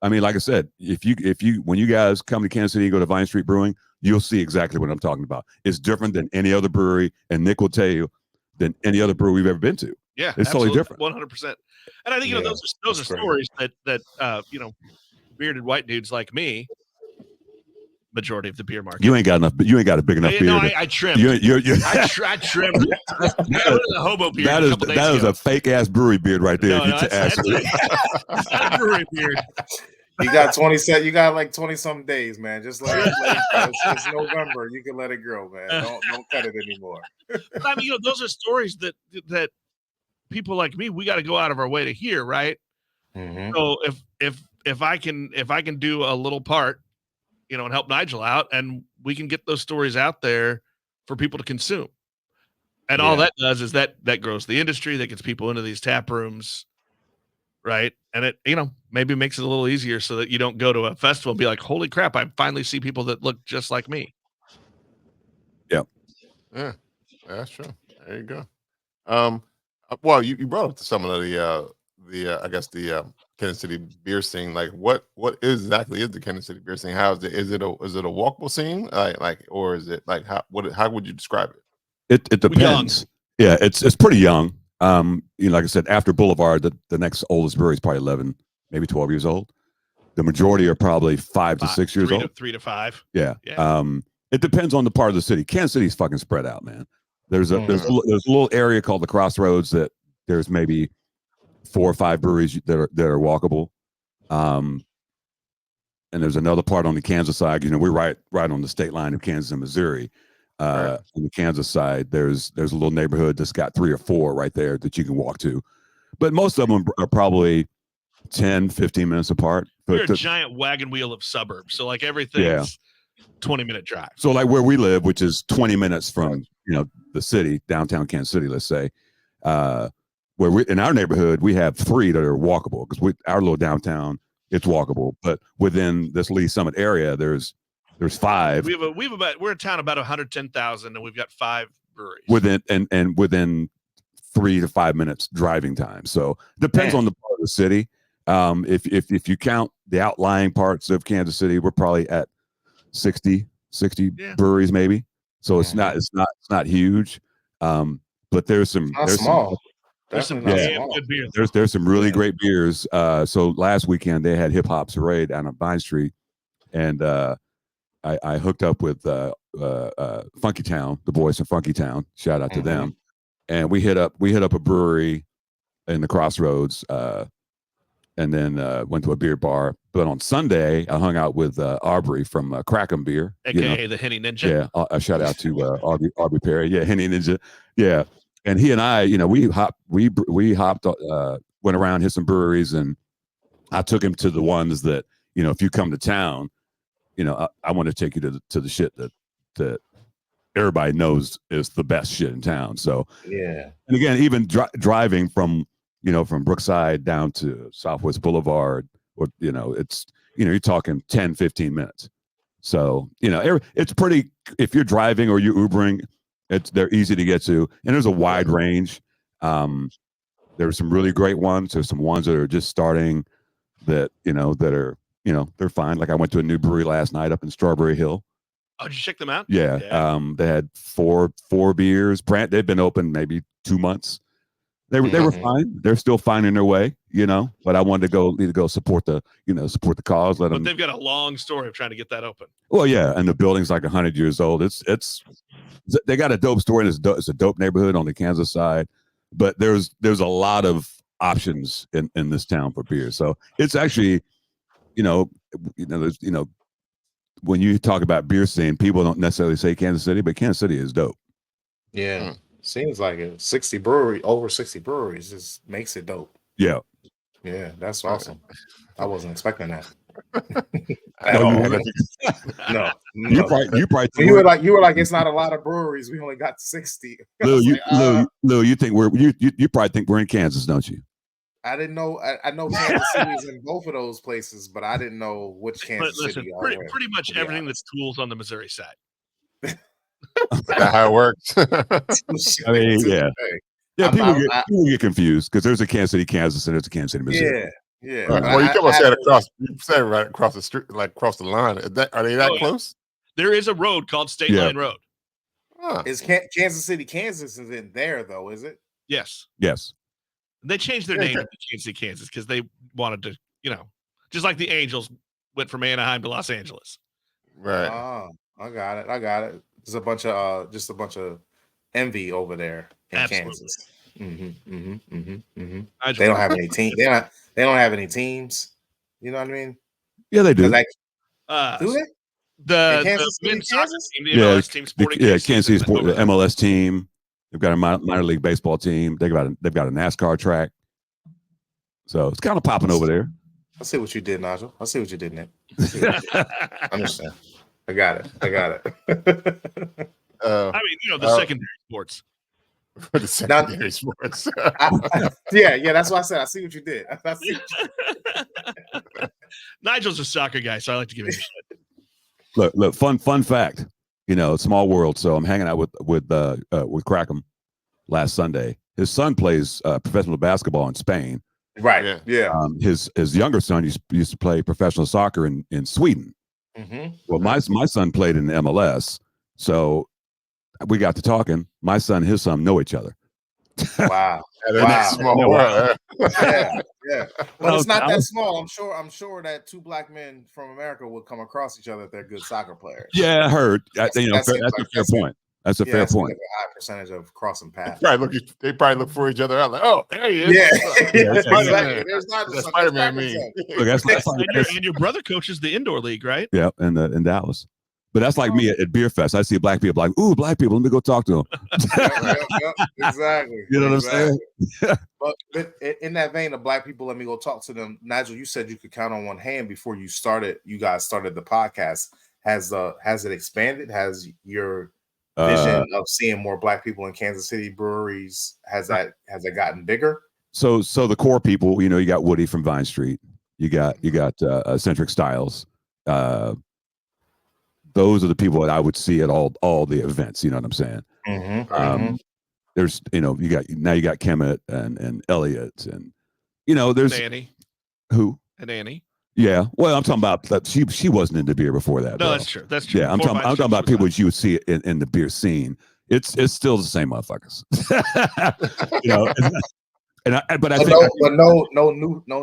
I mean, like I said, when you guys come to Kansas City and go to Vine Street Brewing, you'll see exactly what I'm talking about. It's different than any other brewery, and Nick will tell you, than any other brewery we've ever been to. Yeah, it's totally different. 100%. And I think those are stories that bearded white dudes like me, majority of the beer market. You ain't got enough. You ain't got a big enough beard. No, I trimmed. I trimmed. The hobo beard. That is a fake ass brewery beard right there. No, that's a brewery beard. You got 20 set. You got like 20 some days, man. Just let it go. It's November. You can let it grow, man. Don't cut it anymore. I mean, those are stories that people like me, we got to go out of our way to hear, right? Mm-hmm. So if I can do a little part, and help Nigel out, and we can get those stories out there for people to consume. And all that does is that grows the industry, that gets people into these tap rooms, right? And it, maybe makes it a little easier so that you don't go to a festival and be like, holy crap, I finally see people that look just like me. Yeah. Yeah, that's true. There you go. Well, you brought up some of the I guess the Kansas City beer scene. Like, what exactly is the Kansas City beer scene? How is it a walkable scene? Like, or is it like how would you describe it? It depends. Yeah, it's pretty young. Like I said, after Boulevard, the next oldest brewery is probably 11, maybe 12 years old. The majority are probably 5 to 6 years old. 3 to 5. Yeah. It depends on the part of the city. Kansas City's fucking spread out, man. There's a little area called the Crossroads that there's maybe 4 or 5 breweries that are walkable. And there's another part on the Kansas side. We're right on the state line of Kansas and Missouri. On the Kansas side, there's a little neighborhood that's got 3 or 4 right there that you can walk to. But most of them are probably 10, 15 minutes apart. We're a giant wagon wheel of suburbs. So like everything's 20-minute drive. So like where we live, which is 20 minutes from the city, downtown Kansas City, let's say, where we in our neighborhood we have 3 that are walkable because our little downtown it's walkable, but within this Lee Summit area, there's 5. We're a town about 110,000, and we've got 5 breweries within 3 to 5 minutes driving time. So depends on the part of the city. If you count the outlying parts of Kansas City, we're probably at 60 breweries maybe. So it's not huge. But there's some small. There's some good beer. There's some really great beers. So last weekend they had Hip Hop Parade down on Vine Street, and I hooked up with Funky Town, the boys from Funky Town. Shout out to them. And we hit up a brewery in the Crossroads, and then went to a beer bar. But on Sunday, I hung out with Aubrey from Crackham Beer, aka the Henny Ninja. Yeah, a shout out to Aubrey Perry. Yeah, Henny Ninja. Yeah, and he and I, we hopped, went around, hit some breweries, and I took him to the ones that if you come to town, I want to take you to the shit that everybody knows is the best shit in town. So yeah, and again, even driving from Brookside down to Southwest Boulevard, or it's you're talking 10-15 minutes. So it's pretty, if you're driving or you're Ubering, they're easy to get to, and there's a wide range. There's some really great ones. There's some ones that are just starting that they're fine. Like I went to a new brewery last night up in Strawberry Hill. Oh, did you check them out? Yeah. They had four beers. They've been open maybe 2 months. They were fine. They're still finding their way, but I wanted to go support the cause. But they've got a long story of trying to get that open. Well, yeah. And the building's like 100 years old. They got a dope story. It's a dope neighborhood on the Kansas side, but there's a lot of options in this town for beer. So it's actually, when you talk about beer scene, people don't necessarily say Kansas City, but Kansas City is dope. Yeah. Seems like it. Over 60 breweries just makes it dope. Yeah. Yeah, that's awesome. I wasn't expecting that. No. You probably you were like it's not a lot of breweries. We only got 60. Lou, you think you probably think we're in Kansas, don't you? I didn't know. I know Kansas City is in both of those places, but I didn't know which Kansas City. Pretty much everything that's Tools on the Missouri side. That's how it works. I mean, yeah. Yeah, people get confused because there's a Kansas City, Kansas, and there's a Kansas City, Missouri. Yeah. Right. Well, you come and said across. You said right across the street, like across the line. Are they that close? There is a road called State Line Road. Huh. Is Kansas City, Kansas isn't there though? Is it? Yes. They changed their name to Kansas City, Kansas because they wanted to, just like the Angels went from Anaheim to Los Angeles. Right. Oh, I got it. There's a bunch of envy over there in Kansas. They don't have any team. They don't have any teams. You know what I mean? Yeah, they do. Do they? The Kansas City, men's soccer Kansas? team, the MLS team, Sporting Kansas City Sport, the MLS team. They've got a minor league baseball team. They've got a NASCAR track. So it's kind of popping over there. I see what you did, Nigel. I see what you did, Nick. I understand. I got it. I mean, the secondary sports. The secondary sports. Yeah. That's why I said I see what you did. Nigel's a soccer guy, so I like to give him shit. Look. Fun fact. Small world. So I'm hanging out with Crackham last Sunday. His son plays professional basketball in Spain. Right. Yeah. His younger son used to play professional soccer in Sweden. Mm-hmm. Well, my son played in the MLS, so we got to talking. My son and his son know each other. Wow. Small world. Yeah. But it's not that small. I'm sure that 2 black men from America would come across each other if they're good soccer players. Yeah, I heard. That's a fair point. That's a fair point. Like a high percentage of crossing paths. They probably look for each other out like, oh, there he is. Yeah. Spider-Man. There's not That's Spider-Man meme. Look, and your brother coaches the indoor league, right? Yeah, in Dallas. But that's like me at Beer Fest. I see black people like, ooh, black people, let me go talk to them. Yep, exactly. You know what I'm saying? But in that vein of black people, let me go talk to them. Nigel, you said you could count on one hand before you guys started the podcast. Has it expanded? Has your vision of seeing more Black people in Kansas City breweries? Has that gotten bigger? So the core people, you got Woody from Vine Street. You got Eccentric Styles. Those are the people that I would see at all the events. You know what I'm saying? Mm-hmm. There's you got Kemet and Elliot and there's Annie. Who? And Annie. Yeah. Well, I'm talking about that she wasn't into beer before that. No, though. that's true. That's true. Yeah, I'm talking about people that you would see in the beer scene. It's still the same motherfuckers. But no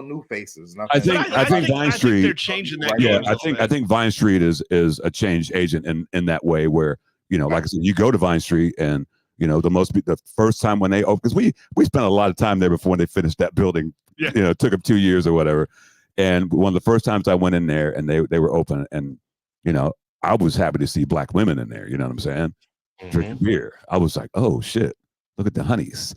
new faces. Nothing. I think Vine Street. They're changing that. Yeah, I think Vine Street is a change agent in that way where like I said, you go to Vine Street and the first time when they opened, because we spent a lot of time there before they finished that building. Yeah. It took them 2 years or whatever. And one of the first times I went in there and they were open, and I was happy to see Black women in there. You know what I'm saying? Drinking beer. I was like, oh shit. Look at the honeys.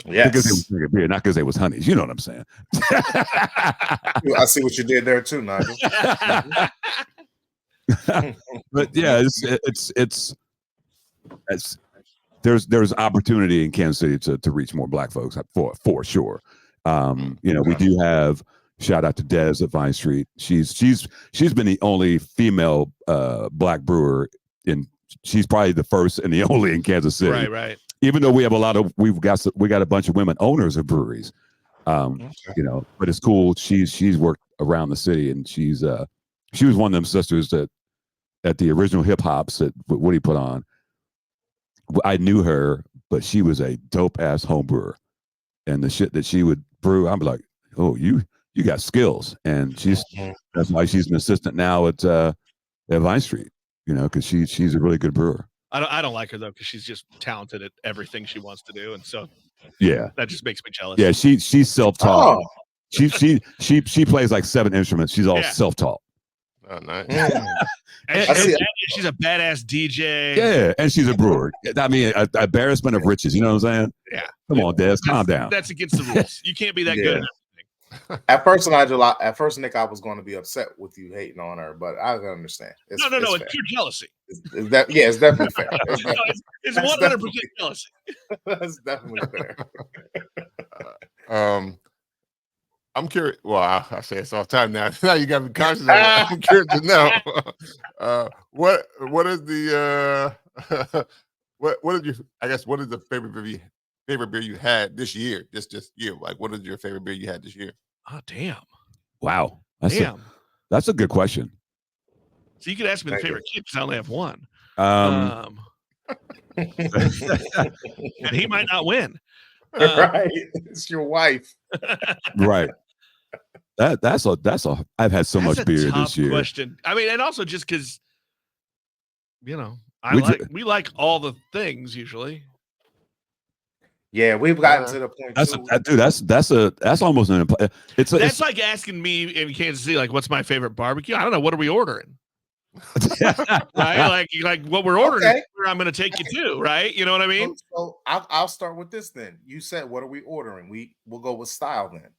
Yes. Because they was drinking beer, not because they was honeys. You know what I'm saying? I see what you did there too, Nigel. But yeah, it's there's opportunity in Kansas City to reach more Black folks for sure. We do have, shout out to Des at Vine Street. She's been the only female Black brewer she's probably the first and the only in Kansas City. Right. Even though we have we got a bunch of women owners of breweries, but it's cool. She's worked around the city, and she was one of them sisters that at the original hip hops that Woody put on. I knew her, but she was a dope ass home brewer, and the shit that she would brew, I'm like, oh, you got skills, and that's why she's an assistant now at Vine Street, because she's a really good brewer. I don't like her though, because she's just talented at everything she wants to do, and so that just makes me jealous. Yeah, she's self-taught. She plays like 7 instruments. She's all self-taught. Oh, nice. and she's a badass DJ. Yeah, and she's a brewer. I mean, an embarrassment of riches. You know what I'm saying? Yeah. Come on, Des, calm down. That's against the rules. You can't be that good at everything. At first, Nick, I was going to be upset with you hating on her, but I can understand. No, it's pure jealousy. It's definitely fair. It's 100% jealousy. That's definitely fair. I'm curious. Well, I say it's all the time now. Now you got me conscious of it. I'm curious to know what is the what is your, I guess, what is the favorite beer you had this year? Just year. Like, what is your favorite beer you had this year? Oh, damn. Wow. That's a good question. So you could ask me the favorite kid, because I only have one. And he might not win. Right. It's your wife. Right. That's a I've had so much beer this year. Question. I mean, and also just because we like all the things usually. Yeah, we've gotten to the point. That's almost an. That's like asking me in Kansas City, like, what's my favorite barbecue? I don't know. What are we ordering? Right? Like what we're ordering. Okay. Where I'm going to take you to, right? You know what I mean? So I'll start with this then. You said, what are we ordering? We'll go with style then.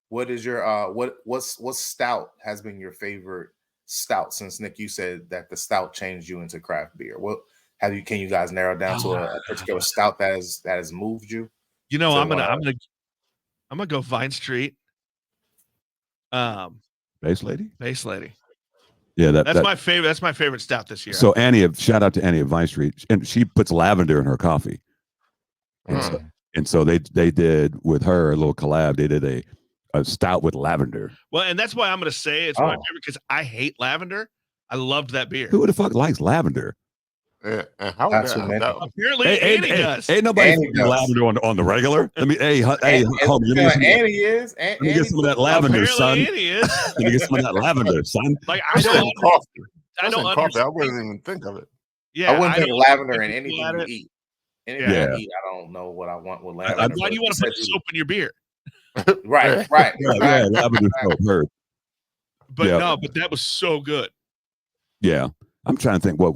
What is your what stout has been your favorite stout since, Nick, you said that the stout changed you into craft beer? What can you guys narrow down to a particular stout that has moved you? I'm gonna go Vine Street. Base Lady. Yeah, that's my favorite. That's my favorite stout this year. So shout out to Annie of Vine Street, and she puts lavender in her coffee. And so they did with her a little collab. They did a stout with lavender. Well, and that's why I'm going to say it's my favorite, because I hate lavender. I loved that beer. Who the fuck likes lavender? Yeah, apparently Annie does. Ain't nobody lavender on the regular. Let me, homie, let me get some of that lavender, son. Let me get some of that lavender, son. Like I don't coffee. I wouldn't even think of it. Yeah, I wouldn't think lavender in anything you eat. Anything I eat, I don't know what I want with lavender. Why do you want to put soap in your beer? Right. Yeah, lavender soap hurt. But but that was so good. Yeah. I'm trying to think what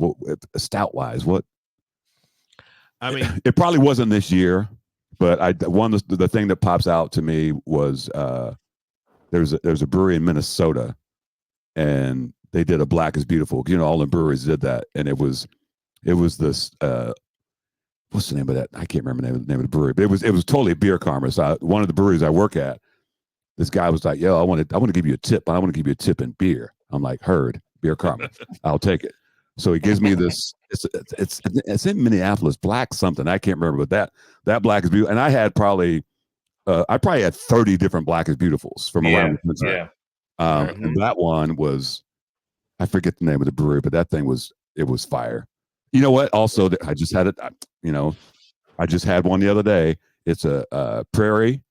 stout wise, what I mean, it probably wasn't this year, but the thing that pops out to me was there's a brewery in Minnesota, and they did a Black is Beautiful. All the breweries did that, and it was It was this. What's the name of that? I can't remember the name of the brewery, but it was totally a beer karma. So one of the breweries I work at, this guy was like, "Yo, I want to give you a tip. I want to give you a tip in beer." I'm like, "Heard, beer karma. I'll take it." So he gives me this. It's in Minneapolis, black something. I can't remember, but that black is beautiful. And I probably had 30 different black is beautifuls from around the country. Yeah. And that one was, I forget the name of the brewery, but that thing was fire. You know what? Also, I just had it. I just had one the other day. It's a Prairie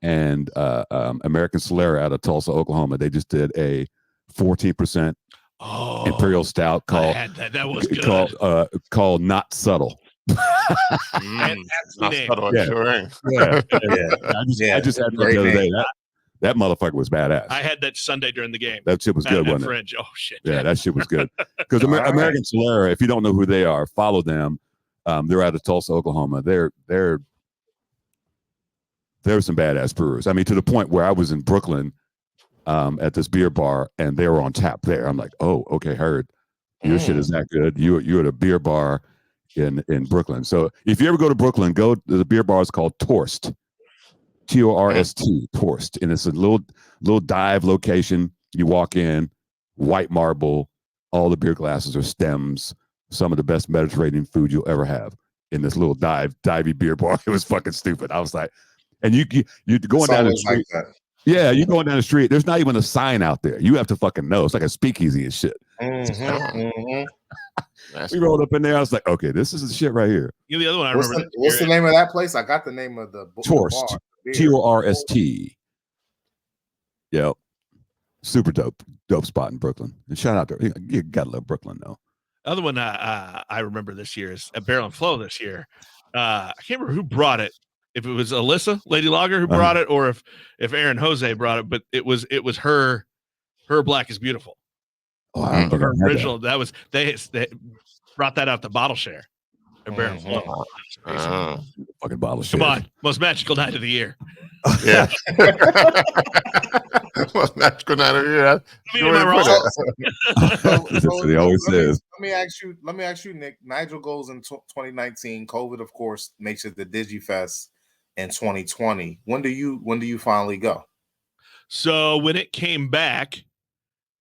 and American Solera out of Tulsa, Oklahoma. They just did a 14% Imperial Stout called that was good. called Not Subtle. Not subtle, Yeah. sure ain't. Yeah. I just had that the other day. That motherfucker was badass. I had that Sunday during the game. That shit was good, wasn't it? Fringe. Oh shit. Yeah, that shit was good. Because American Solera, if you don't know who they are, follow them. They're out of Tulsa, Oklahoma. They're some badass brewers. I mean, to the point where I was in Brooklyn at this beer bar, and they were on tap there. I'm like, oh, okay, heard. Your shit is that good. You're at a beer bar in Brooklyn. So if you ever go to Brooklyn, go to the beer bar. It's called Torst. Torst, Torst, and it's a little dive location. You walk in, white marble, all the beer glasses are stems. Some of the best Mediterranean food you'll ever have in this little divey beer bar. It was fucking stupid. I was like, and you going down the street. Like yeah, you going down the street. There's not even a sign out there. You have to fucking know. It's like a speakeasy and shit. We rolled up in there. I was like, okay, this is the shit right here. You know, the other one I remember. What's the name of that place? I got the name of the Torst. Torst. Yep. Super dope spot in Brooklyn. And shout out to you. Gotta love Brooklyn though. Other one I remember this year is at Barrel and Flow this year. I can't remember who brought it. If it was Alyssa, Lady Lager, who brought it, or if Aaron Jose brought it, but it was her Black is Beautiful. Oh, I her original. That was they brought that out the bottle share. Barrel Flow. Fucking bottle share. Come on, most magical night of the year. Yeah. Most magical night of the year. He always says. Let me ask you, Nick. Nigel goes in 2019. COVID, of course, makes it the DigiFest in 2020. When do you finally go? So when it came back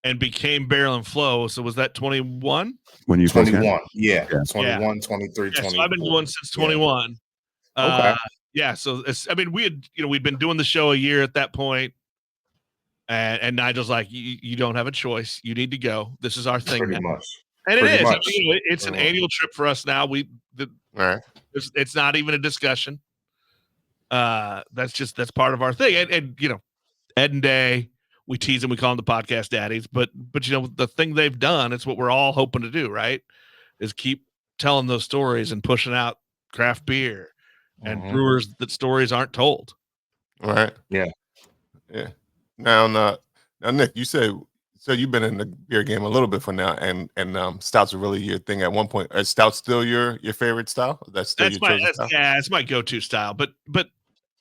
and became Barrel and Flow, so was that 21? When you 21, yeah. 21, 23, 24. So I've been going since 21. Okay. Yeah, so we'd been doing the show a year at that point, and Nigel's like, you don't have a choice. You need to go. This is our thing. Pretty much. And it is. I mean, it's an annual trip for us now. It's not even a discussion. That's part of our thing. And Ed and Day, we tease them, we call them the podcast daddies, but the thing they've done, it's what we're all hoping to do, right? Is keep telling those stories and pushing out craft beer and brewers that stories aren't told. Right. Yeah. Yeah. Now Nick, you said so you've been in the beer game a little bit for now, and stouts are really your thing at one point. Is stout still your favorite style? That's your chosen style? Yeah, it's my go-to style, but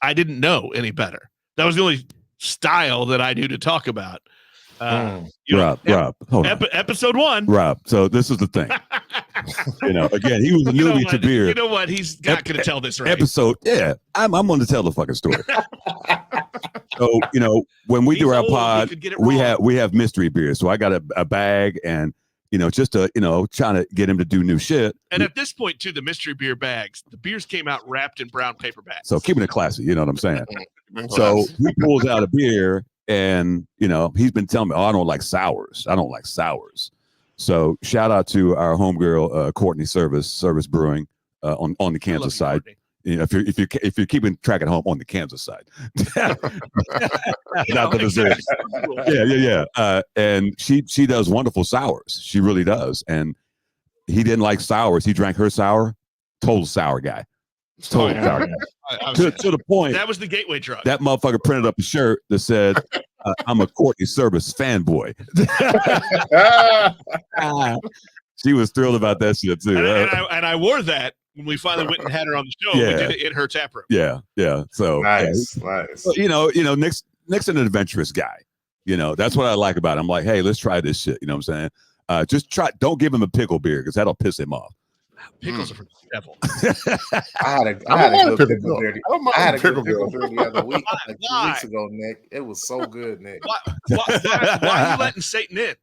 I didn't know any better. That was the only style that I knew to talk about. Rob, hold on. Episode 1. Rob, so this is the thing. Again, he was a newbie to beer. You know what? He's not going to tell this right. Episode, yeah. I'm going to tell the fucking story. So, when we do our pod, we have mystery beer. So I got a bag and, just to, trying to get him to do new shit. And at this point, too, the mystery beer bags, the beers came out wrapped in brown paper bags. So keeping it classy, you know what I'm saying? So he pulls out a beer and, he's been telling me, I don't like sours. So shout out to our homegirl, Courtney Service Brewing on the Kansas side. If you're keeping track at home on the Kansas side, not the Missouri. Yeah. And she does wonderful sours. She really does. And he didn't like sours. He drank her sour. Total sour guy. Sour guy. To the point. That was the gateway drug. That motherfucker printed up a shirt that said, "I'm a Courtney Service fanboy." She was thrilled about that shit too. And I wore that when we finally went and had her on the show. Yeah. We did it in her tap room. Yeah. So nice. Nick's an adventurous guy. That's what I like about him. I'm like, hey, let's try this shit. You know what I'm saying? Just try. Don't give him a pickle beer because that'll piss him off. Pickles are for the devil. I had a good pickle there. I had a good pickle there the other week, like 2 weeks ago, Nick. It was so good, Nick. Why are you letting Satan in?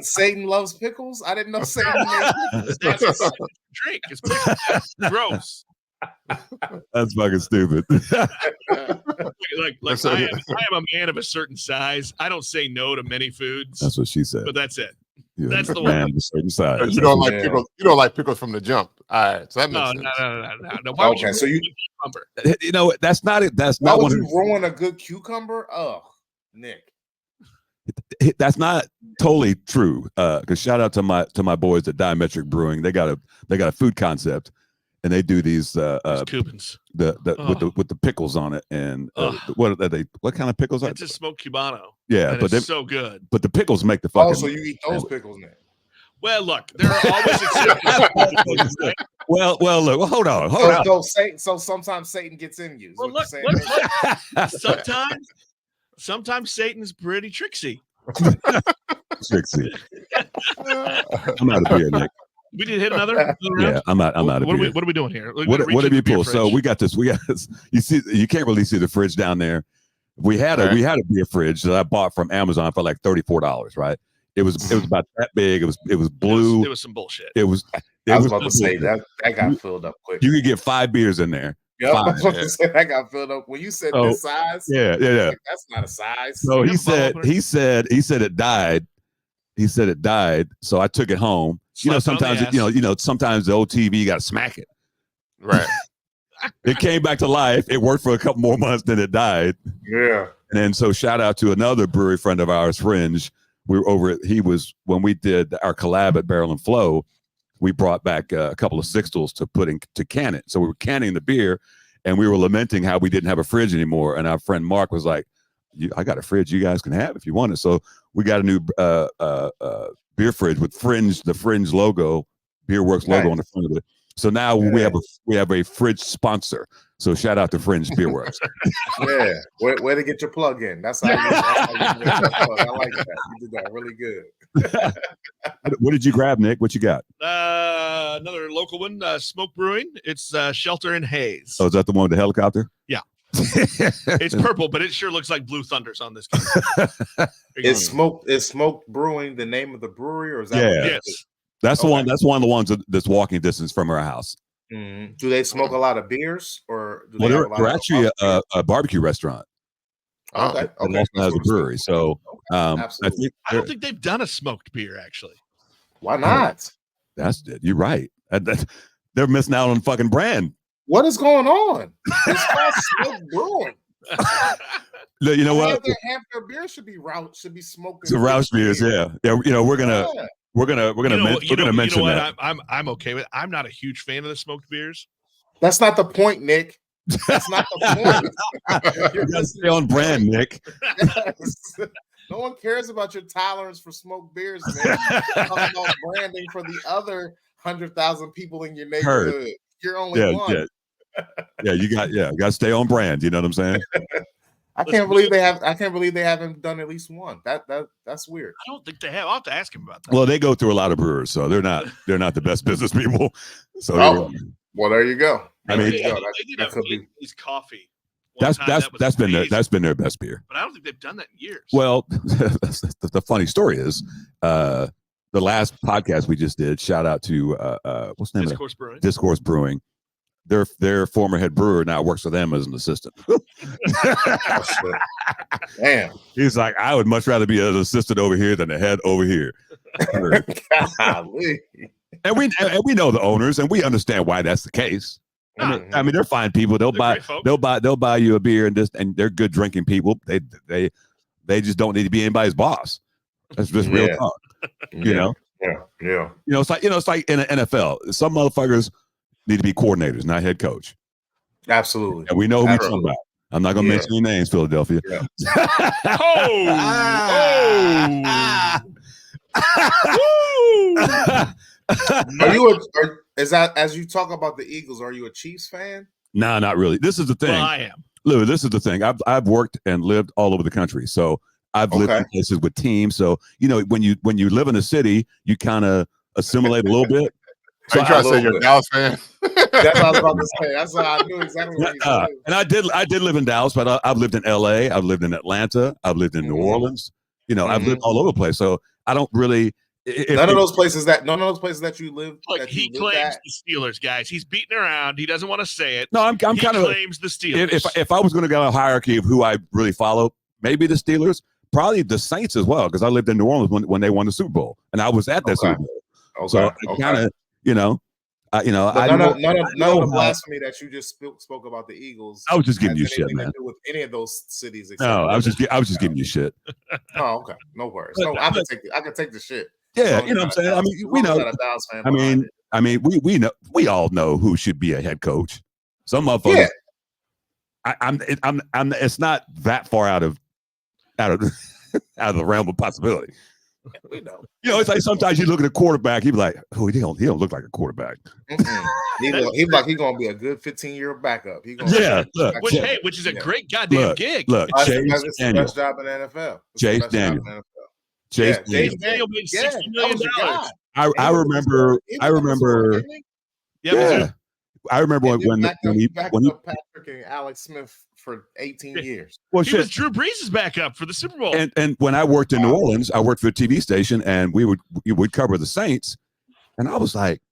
Satan loves pickles. I didn't know Satan made pickles. That's drink. It's pickles. Gross. That's fucking stupid. like I am a man of a certain size. I don't say no to many foods. That's what she said. But that's it. You're that's the man one. of a certain size. You don't like pickles. You don't like pickles from the jump. All right, so that makes sense. No. Why would you so you that's not it. That's why not would you ruin a good cucumber? Oh, Nick. That's not totally true. Because shout out to my boys at Diametric Brewing. They got a food concept, and they do these Cubans with the pickles on it. And what are they? What kind of pickles? It's a smoked Cubano. Yeah, but they're so good. But the pickles make the fucking. Oh, so you eat those pickles, Nick? Well, look, there are always exceptions. Right? Well, look. Well, hold on. So sometimes Satan gets in you. Well, look. Sometimes Satan's pretty tricksy. Trixie. I'm out of beer, Nick. We did hit another round? Yeah, I'm out of beer. What are we doing here? What have you pulled? So we got this. You see, you can't really see the fridge down there. We had a beer fridge that I bought from Amazon for like $34, right? It was about that big. It was blue. It was some bullshit. I was about to say that got filled up quick. You could get 5 beers in there. Yep, I was about to say that got filled up. When you said this size, yeah, like, that's not a size. So he said it died. He said it died. So I took it home. Sometimes sometimes the old TV you got to smack it. Right. It came back to life. It worked for a couple more months, then it died. Yeah. And then so shout out to another brewery friend of ours, Fringe. We were over. When we did our collab at Barrel and Flow, we brought back a couple of sixtels to can it. So we were canning the beer, and we were lamenting how we didn't have a fridge anymore. And our friend Mark was like, "I got a fridge you guys can have if you want it." So we got a new beer fridge with the Fringe logo, Beerworks logo on the front of it. So now we have a fridge sponsor. So shout out to Fringe Beerworks. Yeah, where to get your plug in? That's how you get your plug. I like that. You did that really good. What did you grab, Nick? What you got? Another local one, Smoke Brewing. It's Shelter and Haze. Oh, is that the one with the helicopter? Yeah. It's purple, but it sure looks like Blue Thunders on this can. Is Smoke Brewing the name of the brewery, or is that? Yes. That's the one. That's one of the ones that's walking distance from our house. Mm-hmm. Do they smoke a lot of beers, or do they're actually a barbecue restaurant? Okay. It also has a brewery. So I don't think they've done a smoked beer actually. Why not? That's it. You're right. They're missing out on fucking brand. What is going on? It's called Smoke Brewing. You know what? Half their beer should be smoked. So Roush beers, yeah. We're gonna mention that. I'm okay with it. I'm not a huge fan of the smoked beers. That's not the point, Nick. That's not the point. You gotta stay on brand, Nick. Yes. No one cares about your tolerance for smoked beers, man. Talking about branding for the other 100,000 people in your neighborhood. You're only one. Yeah, you got to stay on brand. You know what I'm saying? I can't believe they haven't done at least one. That's weird. I don't think they have. I'll have to ask him about that. Well, they go through a lot of brewers, so they're not the best business people. So well, there you go. I mean, that could be coffee. That's been their best beer. But I don't think they've done that in years. Well, the funny story is the last podcast we just did. Shout out to what's the name Discourse Brewing. Discourse Brewing. Their former head brewer now works for them as an assistant. Damn. He's like, I would much rather be an assistant over here than a head over here. And we know the owners, and we understand why that's the case. I mean, they're fine people. They'll buy you a beer and they're good drinking people. They just don't need to be anybody's boss. That's just real talk. You know? Yeah. It's like in the NFL. Some motherfuckers need to be coordinators, not head coach. Absolutely. And we know who we're talking about. I'm not going to mention any names, Philadelphia. Yeah. Is that as you talk about the Eagles? Are you a Chiefs fan? No, not really. This is the thing. Well, I am. Lou, this is the thing. I've worked and lived all over the country, so I've lived in places with teams. So when you live in a city, you kind of assimilate a little bit. Are you trying to say you're a Dallas fan? That's what I was about to say. That's how I knew exactly what he said. And I did live in Dallas, but I've lived in LA, I've lived in Atlanta, I've lived in New Orleans. You know, I've lived all over the place. So I don't really. None of those places that you live. Like he claims the Steelers, guys. He's beating around. He doesn't want to say it. No, I'm kind of claims the Steelers. If I was going to go a hierarchy of who I really follow, maybe the Steelers, probably the Saints as well, because I lived in New Orleans when they won the Super Bowl, and I was at that Super Bowl. Okay. So I kind of, I none of the blasphemy that you just spoke about the Eagles. I was just giving you shit, man. To do with any of those cities? No, I was just giving you shit. Oh, okay, no worries. No, I can take the shit. Yeah, you know what I'm saying. I mean, we know. I mean, we know. We all know who should be a head coach. Some motherfuckers. Yeah. I'm. It's not that far out of the realm of possibility. Yeah, we know. You know, it's like sometimes you look at a quarterback, you be like, "Oh, he don't look like a quarterback." He like he's gonna be a good 15-year backup. Which is a great goddamn gig. Look, Chase Daniel, best job in the NFL. Chase Daniel. Chase Daniel made $60 million. I remember. Yeah. I remember when he Patrick and Alex Smith for 18 years. Well, he was Drew Brees' backup for the Super Bowl. And when I worked in New Orleans, I worked for a TV station, and we would cover the Saints, and I was like,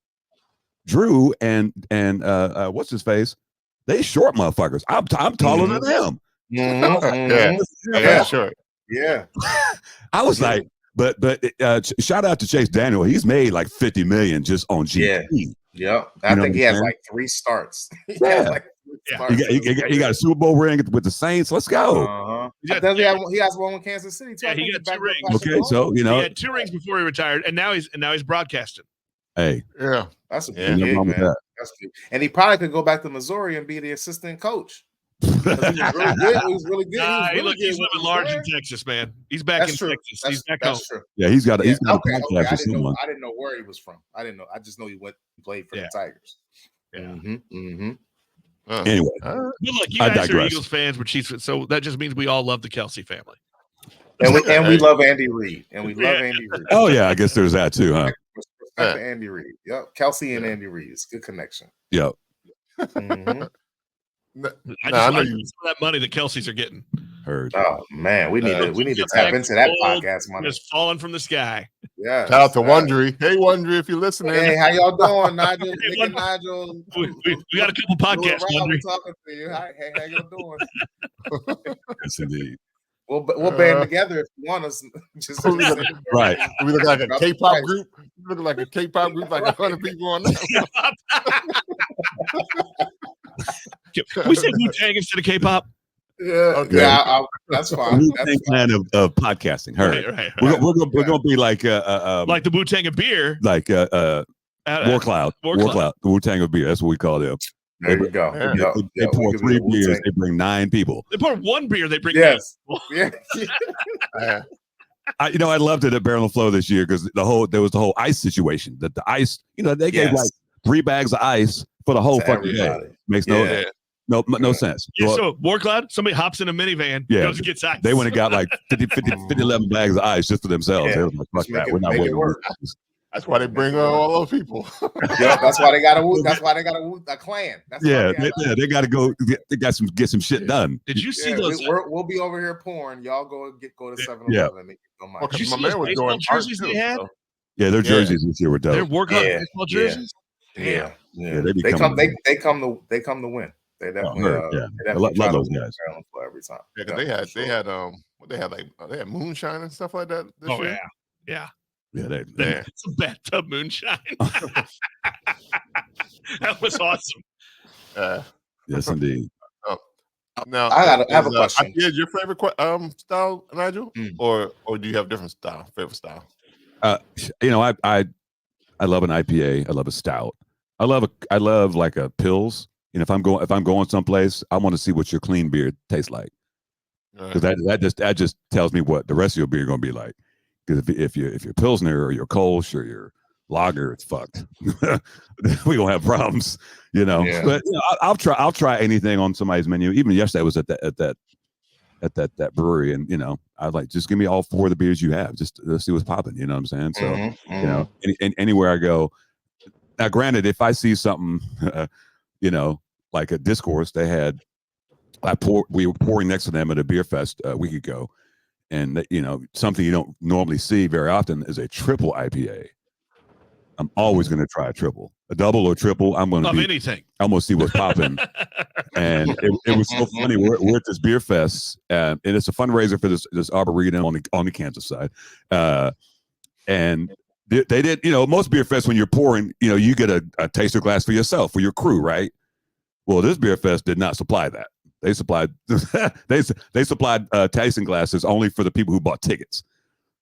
Drew and what's his face? They short motherfuckers. I'm taller than him. Yeah, sure. Yeah. I was like, but shout out to Chase Daniel. He's made like $50 million just on GP. Yeah. I think he has like 3 starts. He got a Super Bowl ring with the Saints. Let's go. He has one with Kansas City too. Yeah, he got 2 rings. Okay, so he had 2 rings before he retired, and now he's broadcasting. Hey, yeah, that's a good gig, man. That's good. And he probably could go back to Missouri and be the assistant coach. He was really good. He's living large in Texas, man. He's back in Texas. He's back home. True. Yeah, he's got a podcast I with someone. I didn't know where he was from. I didn't know. I just know he played for the Tigers. Anyway, but look, you guys are Eagles fans, we're Chiefs fans, so that just means we all love the Kelsey family. And we love Andy Reid. Oh yeah, I guess there's that too, huh? Respect to Andy Reid. Yep, Kelsey and Andy Reid. It's a good connection. Yep. I know some of that money the Kelseys are getting. Heard. Oh man, we need to tap into that podcast money. Just falling from the sky. Yeah. Shout out to Wondery. Hey Wondery, if you're listening. Hey, how y'all doing, Nigel? Nick and Nigel. We got a couple podcasts. We're talking to you. Hey, how y'all doing? Yes, indeed. We'll band together if you want us. Right. We look like a K-pop group. We look like a K-pop group, like 100 people on there. We say Wu-Tang instead of K-pop. Yeah, okay. Yeah, that's fine. That's fan of podcasting. Right. We're gonna be like the Wu-Tang of beer, like War Cloud. The Wu-Tang of beer. That's what we call them. There we go. They pour 3 beers. They bring 9 people. They pour 1 beer. They bring 9. Yeah. I loved it at Barrel and Flow this year because there was the whole ice situation. That the ice, they gave like 3 bags of ice for the whole fucking day. Makes no sense. Yeah, so War Cloud, somebody hops in a minivan, goes and gets ice. They went and got like 50, 11 bags of ice just for themselves. Yeah. They were like, fuck that. We're not waiting. That's why they bring all those people. Yeah, that's why they got a clan. They got to go. They got get some shit done. Did you see those? We'll be over here pouring. Y'all go to 7-Eleven. Did you see those baseball jerseys they had? Yeah, their jerseys this year were dope. Their War Cloud baseball jerseys. Yeah. They come to win. They definitely. I love those guys every time. Yeah, because they had moonshine and stuff like that. This year. Yeah. Yeah, it's a bathtub moonshine. That was awesome. Yes, indeed. Now, I have a question. Is your favorite style, Nigel, or do you have different favorite style? I love an IPA. I love a stout. I love like a Pils. If I'm going someplace, I want to see what your clean beer tastes like, because that just tells me what the rest of your beer going to be like. Because if you're Pilsner or your Kolsch or your lager, it's fucked. We gonna have problems, Yeah. But I'll try anything on somebody's menu. Even yesterday I was at that brewery, and I was like, just give me all 4 of the beers you have. Just let's see what's popping. You know what I'm saying? So anywhere I go, Now, granted, if I see something, like a Discourse, they had, we were pouring next to them at a beer fest a week ago, and something you don't normally see very often is a triple IPA. I'm always going to try a triple, a double or triple. I'm going to anything. I'm going to see what's popping. And it was so funny. We're at this beer fest, and it's a fundraiser for this arboretum on the Kansas side. And they did, most beer fests when you're pouring, you get a taster glass for yourself, for your crew, right? Well, this beer fest did not supply that. They supplied they supplied tasting glasses only for the people who bought tickets.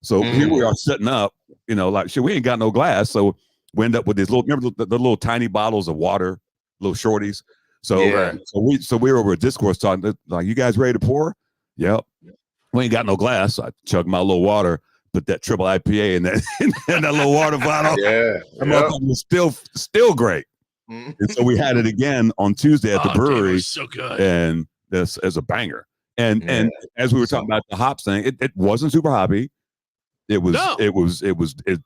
So here we are setting up, like shit, we ain't got no glass. So we end up with these remember the little tiny bottles of water, little shorties. So we were over at Discourse talking, like, you guys ready to pour? Yep. We ain't got no glass. So I chugged my little water, put that triple IPA in that in that little water bottle. Yeah. It was still great. And so we had it again on Tuesday at the brewery. It was so good. And this as a banger. And as we were talking about the hops thing, it wasn't super hoppy. It was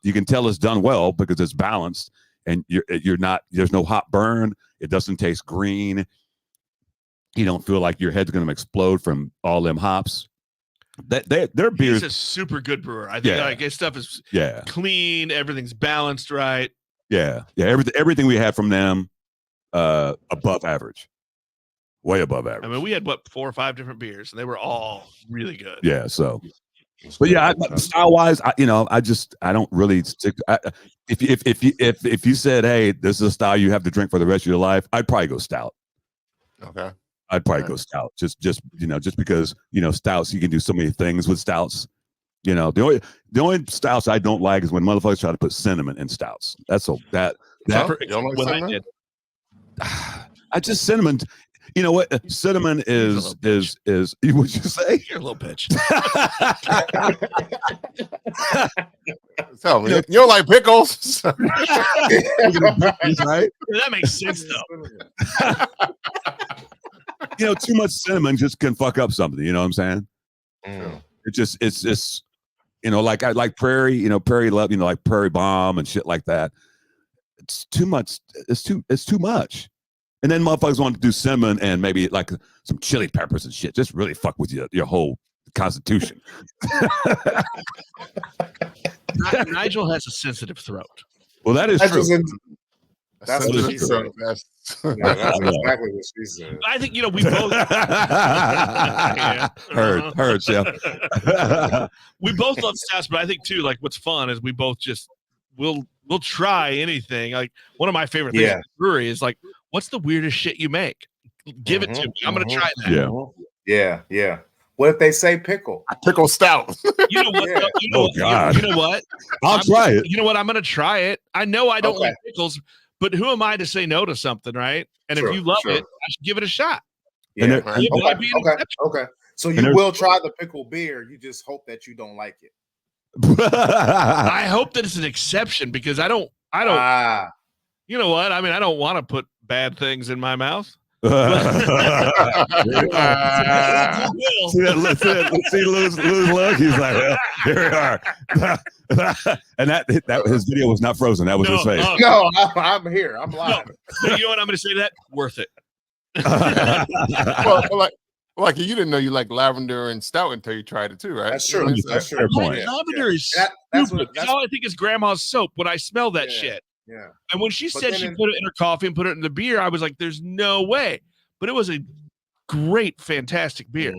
you can tell it's done well because it's balanced, and you're not, there's no hop burn. It doesn't taste green. You don't feel like your head's going to explode from all them hops. Their beer is a super good brewer. I think like his stuff is clean. Everything's balanced right. Yeah. Everything we had from them, above average, way above average. I mean, we had 4 or 5 different beers, and they were all really good. Yeah. So, but yeah, style wise, I don't really stick. If you said, hey, this is a style you have to drink for the rest of your life, I'd probably go stout. Okay. I'd probably go stout. Just because stouts, you can do so many things with stouts. The only stouts I don't like is when motherfuckers try to put cinnamon in stouts. You don't like cinnamon? I just cinnamon. You know what? Cinnamon is what'd you say? You're a little bitch. Tell me, you don't like pickles, right? That makes sense though. Too much cinnamon just can fuck up something. You know what I'm saying? It's just like I like Prairie. Prairie love. Like Prairie Bomb and shit like that. It's too much. It's too much. And then motherfuckers want to do cinnamon and maybe like some chili peppers and shit. Just really fuck with your whole constitution. Nigel has a sensitive throat. Well, that is true. That's what she said. That's exactly what she said. I think we both heard, Chef. We both love stouts, but I think too, like what's fun is we both just we'll try anything. Like one of my favorite things at the brewery is like, what's the weirdest shit you make? Give it to me. I'm gonna try that. Yeah. What if they say pickle? Pickle stout. You know what? God. You know what? I'll try it. You know what? I'm gonna try it. I know I don't like pickles, but who am I to say no to something, right? And if you love it, I should give it a shot. Yeah. Okay. So you will try the pickle beer. You just hope that you don't like it. I hope that it's an exception because I don't. You know what? I mean, I don't want to put bad things in my mouth. See Lou's look. He's like, well, here we are. And that his video was not frozen. That was his face. No, I'm here. I'm live. No, you know what I'm going to say to that? Worth it. well, like you didn't know you like lavender and stout until you tried it too, right? That's true. That's true. Lavender is stupid. That's all I think is grandma's soap when I smell that shit. Yeah. And when she said she put it in her coffee and put it in the beer, I was like, there's no way. But it was a great, fantastic beer.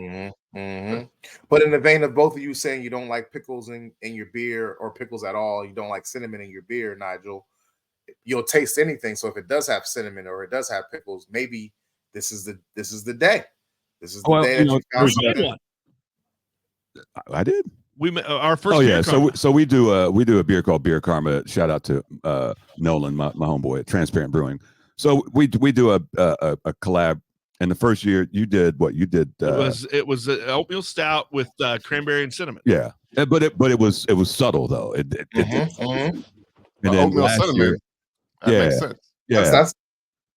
But in the vein of both of you saying you don't like pickles in your beer or pickles at all, you don't like cinnamon in your beer, Nigel, you'll taste anything. So if it does have cinnamon or it does have pickles, maybe this is the day. This is the day that you found something. I did. We our first. Oh yeah, so we do a beer called Beer Karma. Shout out to Nolan, my homeboy at Transparent Brewing. So we do a collab. And the first year you did what you did. It was an oatmeal stout with cranberry and cinnamon. Yeah, but it was subtle though. And then oatmeal cinnamon. Makes sense. Yeah.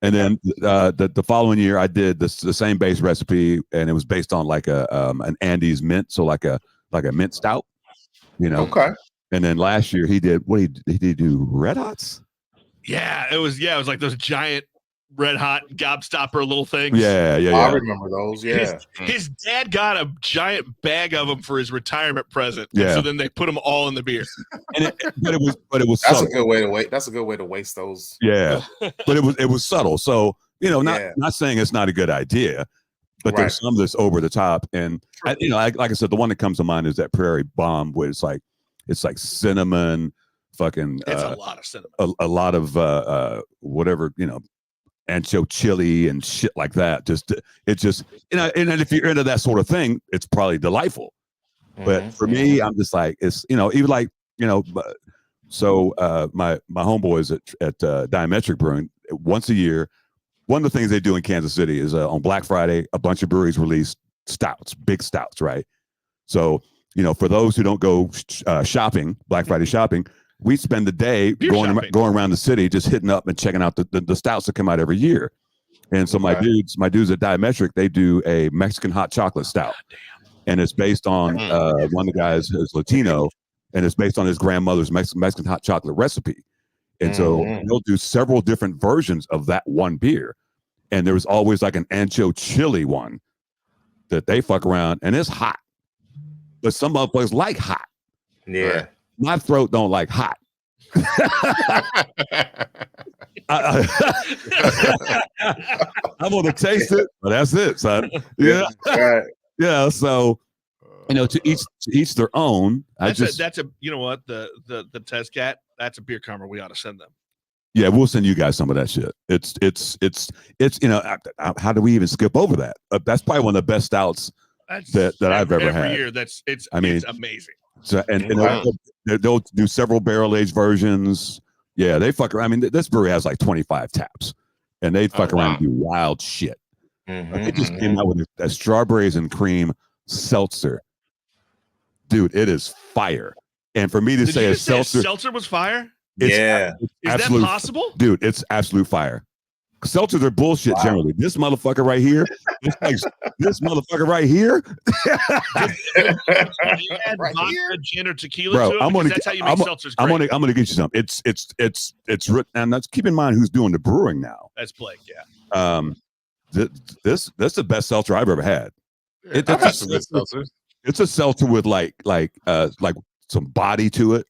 And then the following year I did the same base recipe, and it was based on like an Andes mint, so like a mint stout, Okay. And then last year he did what he did do Red Hots. Yeah, it was like those giant red hot gobstopper little things. Yeah. I remember those. Yeah. His dad got a giant bag of them for his retirement present. Yeah. And so then they put them all in the beer. But it was That's subtle. a good way to wait. That's a good way to waste those. Yeah. But it was subtle. So, not saying it's not a good idea, but there's some that's over the top. And like I said, the one that comes to mind is that Prairie Bomb, where it's like cinnamon, fucking it's a lot of cinnamon. A lot of whatever, ancho chili and shit like that. And if you're into that sort of thing, it's probably delightful. But for me, I'm just like, it's, even like, so my homeboys at Diametric Brewing, once a year, one of the things they do in Kansas City is on Black Friday, a bunch of breweries release stouts, big stouts, right? So, for those who don't go shopping, Black Friday shopping, we spend the day going around the city, just hitting up and checking out the stouts that come out every year. And so my dudes at Diametric, they do a Mexican hot chocolate stout, and it's based on one of the guys is Latino, and it's based on his grandmother's Mexican hot chocolate recipe. And so they'll do several different versions of that one beer, and there was always like an ancho chili one that they fuck around, and it's hot, but some motherfuckers like hot. Yeah. My throat don't like hot. I'm gonna taste it, but that's it, son. Yeah, yeah. So, to each their own. That's a you know what, the test cat. That's a beer karma we ought to send them. Yeah, we'll send you guys some of that shit. It's how do we even skip over that? That's probably one of the best stouts that I've ever had. Every year, it's amazing. So and they'll do several barrel aged versions. Yeah, they fuck around. I mean, this brewery has like 25 taps, and they fuck around and do wild shit. They just came out with a strawberries and cream seltzer, dude. It is fire. And for me to say a seltzer was fire, is that possible, dude? It's absolute fire. Seltzers are bullshit generally. This motherfucker right here, this motherfucker right here. Right vodka, gin, or tequila. Bro, to it, that's how you make seltzers. I'm gonna get you some. It's written, and let's keep in mind who's doing the brewing now. That's Blake. Yeah. This the best seltzer I've ever had. I've had some good seltzers. It's a seltzer with like some body to it.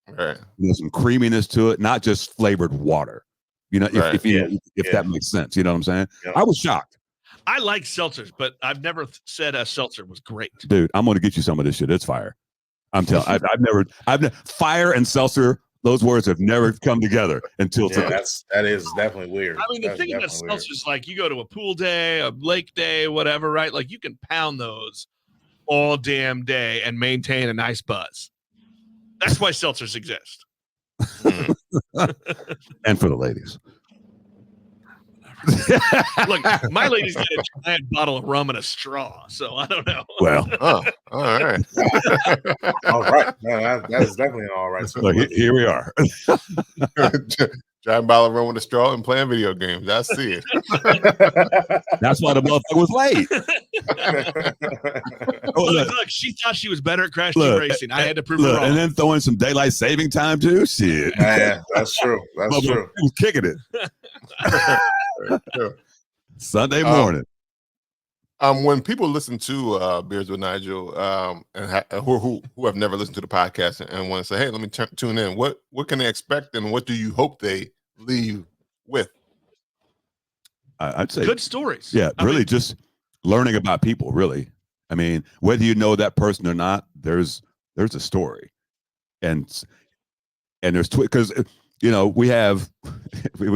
Right. Some creaminess to it, not just flavored water. If that makes sense, you know what I'm saying? Yeah. I was shocked. I like seltzers, but I've never said a seltzer was great. Dude, I'm gonna get you some of this shit. It's fire. I'm telling. I've never fire and seltzer. Those words have never come together until today. That is definitely weird. I mean, the thing about seltzers, like you go to a pool day, a lake day, whatever, right? Like you can pound those all damn day and maintain a nice buzz. That's why seltzers exist. And for the ladies. Look, my ladies get a giant bottle of rum and a straw, so I don't know. Well, all right. All right. No, that is definitely all right. So here we are. Giant bottle of rum with a straw and playing video games. I see it. That's why the motherfucker was late. Look, she thought she was better at Crash Team Racing. I had to prove it wrong. And then throw in some daylight saving time too. Shit. Yeah, that's true. That's true. He was kicking it. Sunday morning. When people listen to Beers with Nigel, and who have never listened to the podcast and want to say, "Hey, let me tune in," what can they expect, and what do you hope they leave with? I'd say good stories. Yeah, really, just learning about people. Really, I mean, whether you know that person or not, there's a story, and there's because we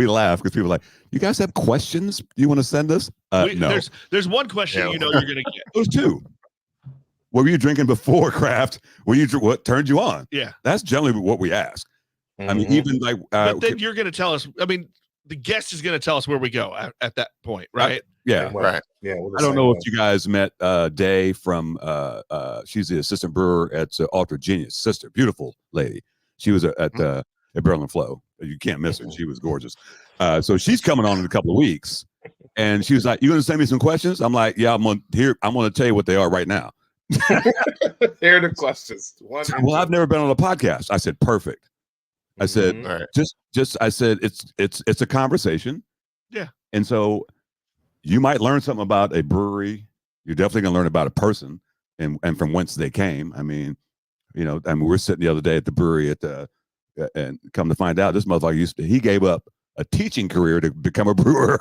laugh because people are like, you guys have questions you want to send us? No. There's one question you're going to get. There's two. What were you drinking before craft? What turned you on? Yeah. That's generally what we ask. I mean, even like... but then you're going to tell us, I mean, the guest is going to tell us where we go at that point, right? Yeah. Right. Yeah. I don't know if you guys met Day from, she's the assistant brewer at Ultra Genius. Sister, beautiful lady. She was at Berlin Flow. You can't miss her. She was gorgeous. So she's coming on in a couple of weeks, and she was like, "You going to send me some questions?" I'm like, "Yeah, I'm going to tell you what they are right now." Here are the questions. Well, I've never been on a podcast. I said, "Perfect." I said, Mhm. All right. just I said it's a conversation. Yeah. And so you might learn something about a brewery. You're definitely gonna learn about a person and from whence they came. I mean, we're sitting the other day at the brewery at the and come to find out this motherfucker he gave up a teaching career to become a brewer.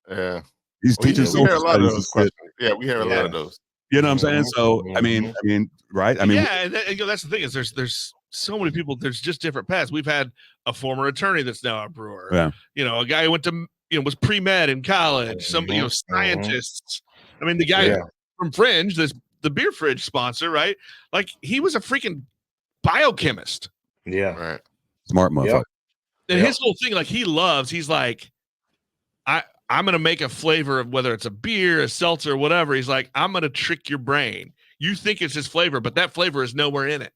Yeah. He's Well, teaching we social hear a lot of studies and those shit. questions. Yeah, we hear a lot Yeah. of those. You know what I'm saying? Mhm. So I mean, right? I mean, yeah, and that's the thing is there's so many people. There's just different paths. We've had a former attorney that's now a brewer. Yeah. A guy who went to was pre-med in college. Somebody, scientists. I mean, the guy from Fringe, the beer fridge sponsor, right? Like he was a freaking biochemist. Yeah. Right. smart motherfucker. And his whole thing, like he's like, I'm gonna make a flavor of whether it's a beer, a seltzer, whatever. He's like, I'm gonna trick your brain. You think it's his flavor, but that flavor is nowhere in it.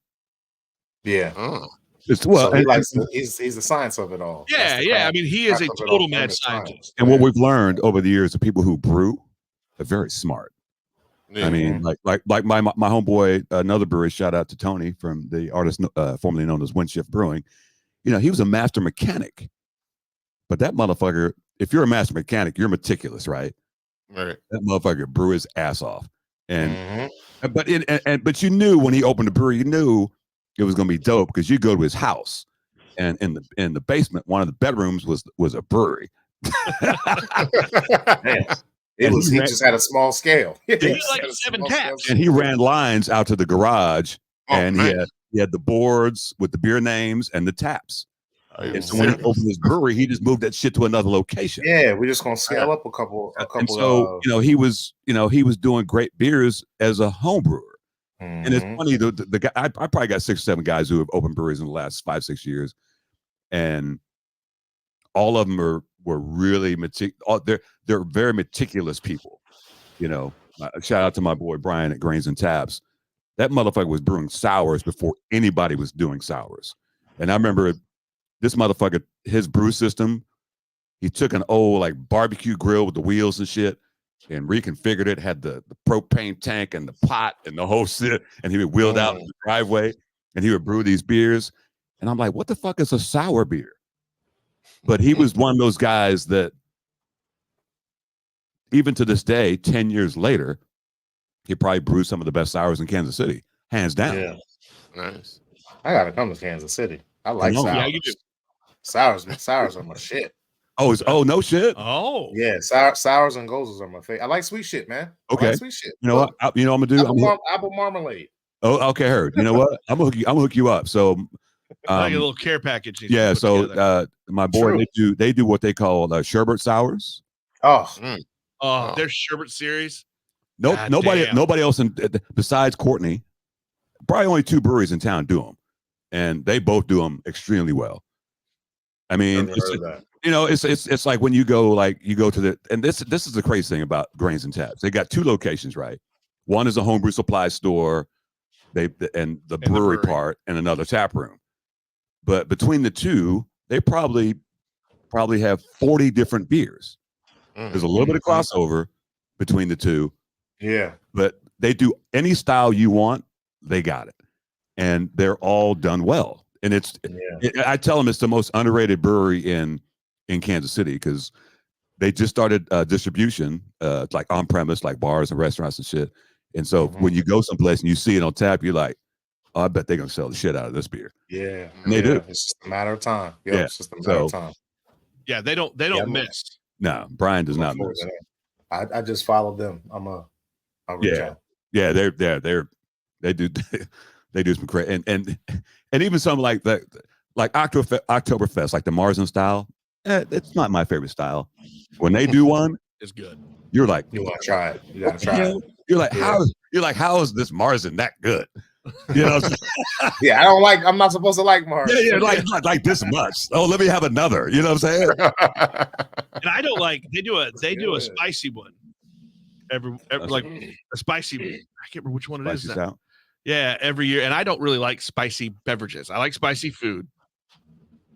Yeah. Oh. It's So he likes he's the science of it all. Yeah, yeah. I mean, he is a total mad scientist. And what we've learned over the years, the people who brew are very smart. Yeah. I mean, like my homeboy, another brewery, shout out to Tony from the artist formerly known as Windshift Brewing. He was a master mechanic, but that motherfucker, if you're a master mechanic, you're meticulous, right? Right. That motherfucker brew his ass off. And but you knew when he opened the brewery, you knew it was gonna be dope because you go to his house, and in the basement, one of the bedrooms was a brewery. He just had a small scale. He had like 7 taps. And he ran lines out to the garage, and nice. he had the boards with the beer names and the taps. And so when he serious. opened his brewery, he just moved that shit to another location. Yeah, we're just gonna scale up a couple. And so he was doing great beers as a home brewer. And it's funny, the guy, I probably got 6 or 7 guys who have opened breweries in the last 5-6 years, and all of them were really they're very meticulous people. Shout out to my boy Brian at Grains and Taps. That motherfucker was brewing sours before anybody was doing sours. And I remember this motherfucker, his brew system, he took an old like barbecue grill with the wheels and shit and reconfigured it, had the propane tank and the pot and the whole shit, and he would wheel out in the driveway and he would brew these beers. And I'm like, what the fuck is a sour beer? But he was one of those guys that even to this day, 10 years later, he probably brews some of the best sours in Kansas City, hands down. Yeah. Nice. I gotta come to Kansas City. I like sours. Yeah, you do. Sours are my shit. Oh, no shit. Oh, Yeah, sours and gozes are my favorite. I like sweet shit, man. Okay. I like sweet shit. You know what? I'm gonna do. Apple marmalade. Oh, okay, heard. You know what? I'm gonna hook you up. So, like a little care package. yeah. So, my boy, they do what they call sherbet sours. Oh, their sherbet series. Nobody else besides Courtney. Probably only 2 breweries in town do them, and they both do them extremely well. I mean, it's like when you go to the, and this is the crazy thing about Grains and Taps. They got 2 locations, right? One is a homebrew supply store, and the brewery part, and another tap room. But between the 2, they probably have 40 different beers. There's a little bit of crossover between the 2. Yeah. But they do any style you want, they got it. And they're all done well. And I tell them it's the most underrated brewery in Kansas City because they just started distribution, like on premise, like bars and restaurants and shit. And so when you go someplace and you see it on tap, you're like, oh, I bet they're gonna sell the shit out of this beer. Yeah, and they do. It's just a matter of time. It's just a matter of time. Yeah, they don't miss. No, Brian does not miss. I just followed them. I'll reach out. Yeah, they do they do some crazy and even some like that, like Oktoberfest, like the Marzen style. It's not my favorite style. When they do one, it's good. You want to try it. You got to try it. You're like, how is this Marzen that good? You know, yeah, I'm not supposed to like Mars. Yeah, like this much. Oh, let me have another. You know what I'm saying? And I don't like they do a spicy one. Every like a spicy. I can't remember which one it is now. Yeah, every year. And I don't really like spicy beverages. I like spicy food.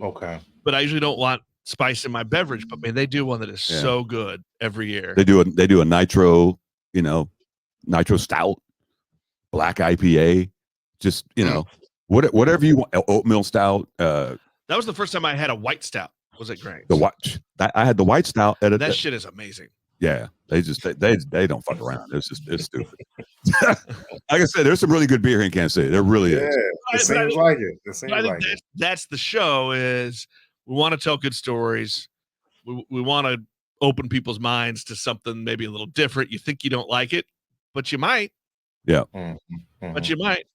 Okay. But I usually don't want spice in my beverage. But man, they do one that is so good every year. They do a nitro, nitro stout, black IPA. Just whatever you want, oatmeal stout. That was the first time I had a white stout. Was it Grange? I had the white stout at that shit is amazing. Yeah, they don't fuck around. It's stupid. Like I said, there's some really good beer here in Kansas City. There really is. It seems like it. It seems I think like it. that's the show. Is we want to tell good stories. We want to open people's minds to something maybe a little different. You think you don't like it, but you might. Yeah. But you might.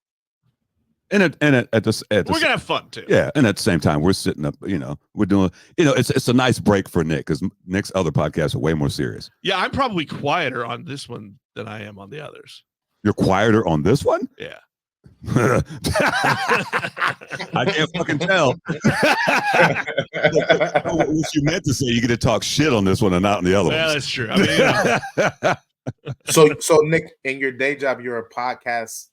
And we're gonna have fun too. Yeah, and at the same time, we're sitting up. We're doing. It's a nice break for Nick because Nick's other podcasts are way more serious. Yeah, I'm probably quieter on this one than I am on the others. You're quieter on this one? Yeah. I can't fucking tell. What you meant to say, you get to talk shit on this one and not on the other one. Yeah, that's true. I mean, So Nick, in your day job, you're a podcast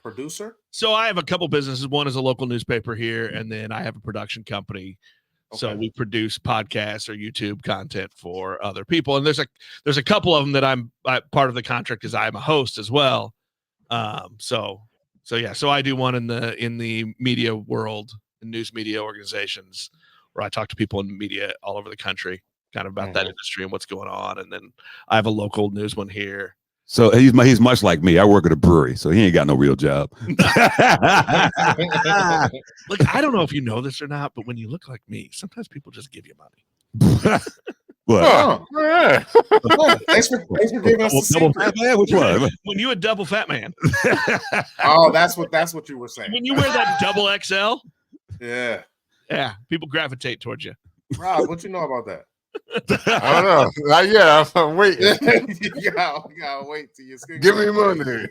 producer? So I have a couple businesses. One is a local newspaper here, and then I have a production company. Okay. So we produce podcasts or YouTube content for other people. And there's a couple of them that I'm part of the contract is I'm a host as well. So I do one in the media world, in news media organizations, where I talk to people in media all over the country, kind of about that industry and what's going on. And then I have a local news one here. So he's much like me. I work at a brewery, so he ain't got no real job. Look, I don't know if you know this or not, but when you look like me, sometimes people just give you money. What? Thanks for giving us the double fat man. Which one? When you a double fat man. Oh, that's what you were saying. When you wear that double XL. Yeah. Yeah. People gravitate towards you. Rob, what you know about that? I don't know. Not yet. I'm waiting. you gotta wait till you give me money.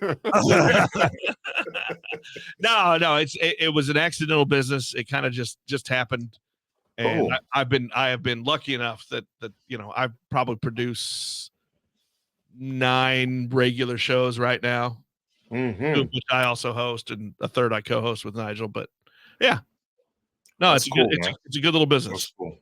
No, it was an accidental business. It kind of just happened. And I have been lucky enough that I probably produce 9 regular shows right now, which I also host, and a third I co-host with Nigel. But yeah, no, it's cool, it's a good little business. Cool.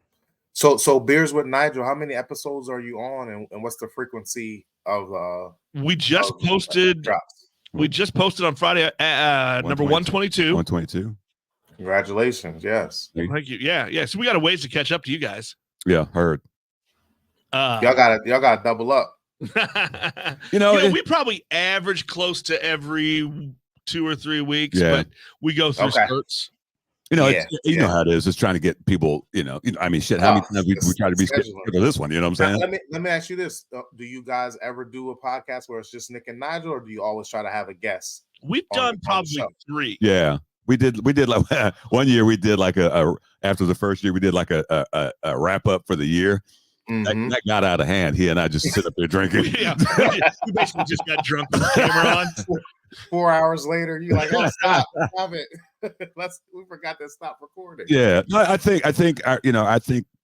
So Beers with Nigel, how many episodes are you on, and what's the frequency of we just posted drops? We just posted on Friday number 122. 122. Congratulations. Yes. Thank you. Yeah. So we got a ways to catch up to you guys. Yeah, heard. Y'all gotta double up. We probably average close to every 2 or 3 weeks, but we go through spurts. You know how it is. It's trying to get people, I mean, shit, how many times we try to be scheduled for this one, you know what I'm saying? Let me ask you this. Do you guys ever do a podcast where it's just Nick and Nigel, or do you always try to have a guest? We've done probably 3. Yeah. We did like one year we did like a after the first year we did like a wrap up for the year. That got out of hand. He and I just sit up there drinking. We basically just got drunk with the camera on. 4 hours later, you're like, "Oh, stop it! We forgot to stop recording." Yeah, no, I think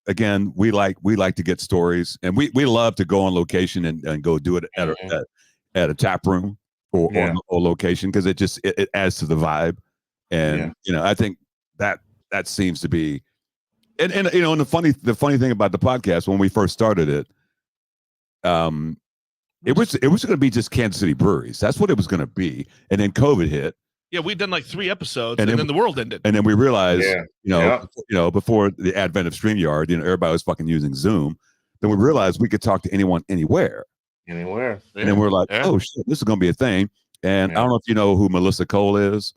again, we like to get stories, and we love to go on location and go do it at a tap room or location because it adds to the vibe, and I think that seems to be. And the funny thing about the podcast when we first started it, it was going to be just Kansas City breweries. That's what it was going to be, and then COVID hit. Yeah, we'd done like 3 episodes, and then the world ended. And then we realized, before the advent of StreamYard, everybody was fucking using Zoom. Then we realized we could talk to anyone, anywhere. And then we're like, oh shit, this is going to be a thing. And I don't know if you know who Melissa Cole is,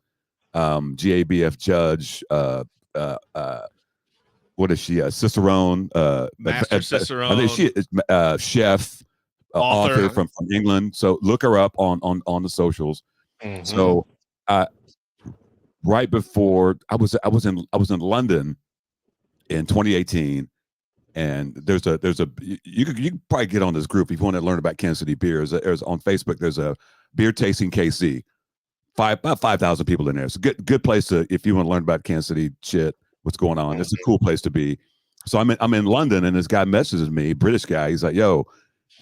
GABF judge. What is she? Cicerone, Master Cicerone. I think she is chef, author from England. So look her up on the socials. So, right before I was in London in 2018, and there's a you can probably get on this group if you want to learn about Kansas City beers. There's on Facebook. There's a beer tasting KC. About 5,000 people in there. It's a good place to if you want to learn about Kansas City shit. What's going on? It's a cool place to be. So I'm in London, and this guy messages me, British guy. He's like, "Yo,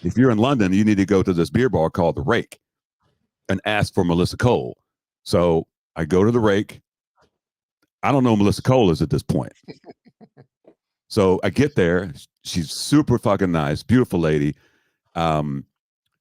if you're in London, you need to go to this beer bar called the Rake, and ask for Melissa Cole." So I go to the Rake. I don't know who Melissa Cole is at this point. So I get there. She's super fucking nice, beautiful lady.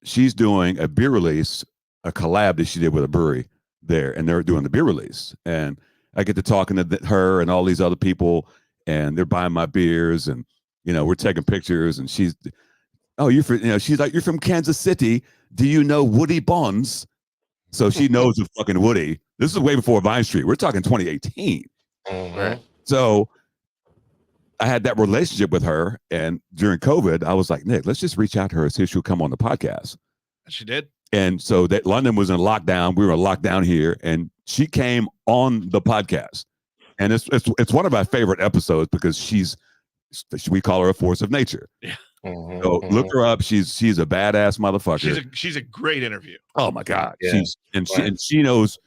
She's doing a beer release, a collab that she did with a brewery there, and they're doing the beer release. And I get to talking to her and all these other people, and they're buying my beers, and we're taking pictures, and she's she's like, you're from Kansas City. Do you know Woody Bonds? So she knows the fucking Woody. This is way before Vine Street. We're talking 2018. Right. So I had that relationship with her, and during COVID, I was like, Nick, let's just reach out to her and see if she'll come on the podcast. She did. And so that London was in lockdown. We were locked down here, and she came on the podcast. And it's one of my favorite episodes because we call her a force of nature. Yeah. So look her up. She's a badass motherfucker. She's a great interview. Oh my God. Yeah. She knows,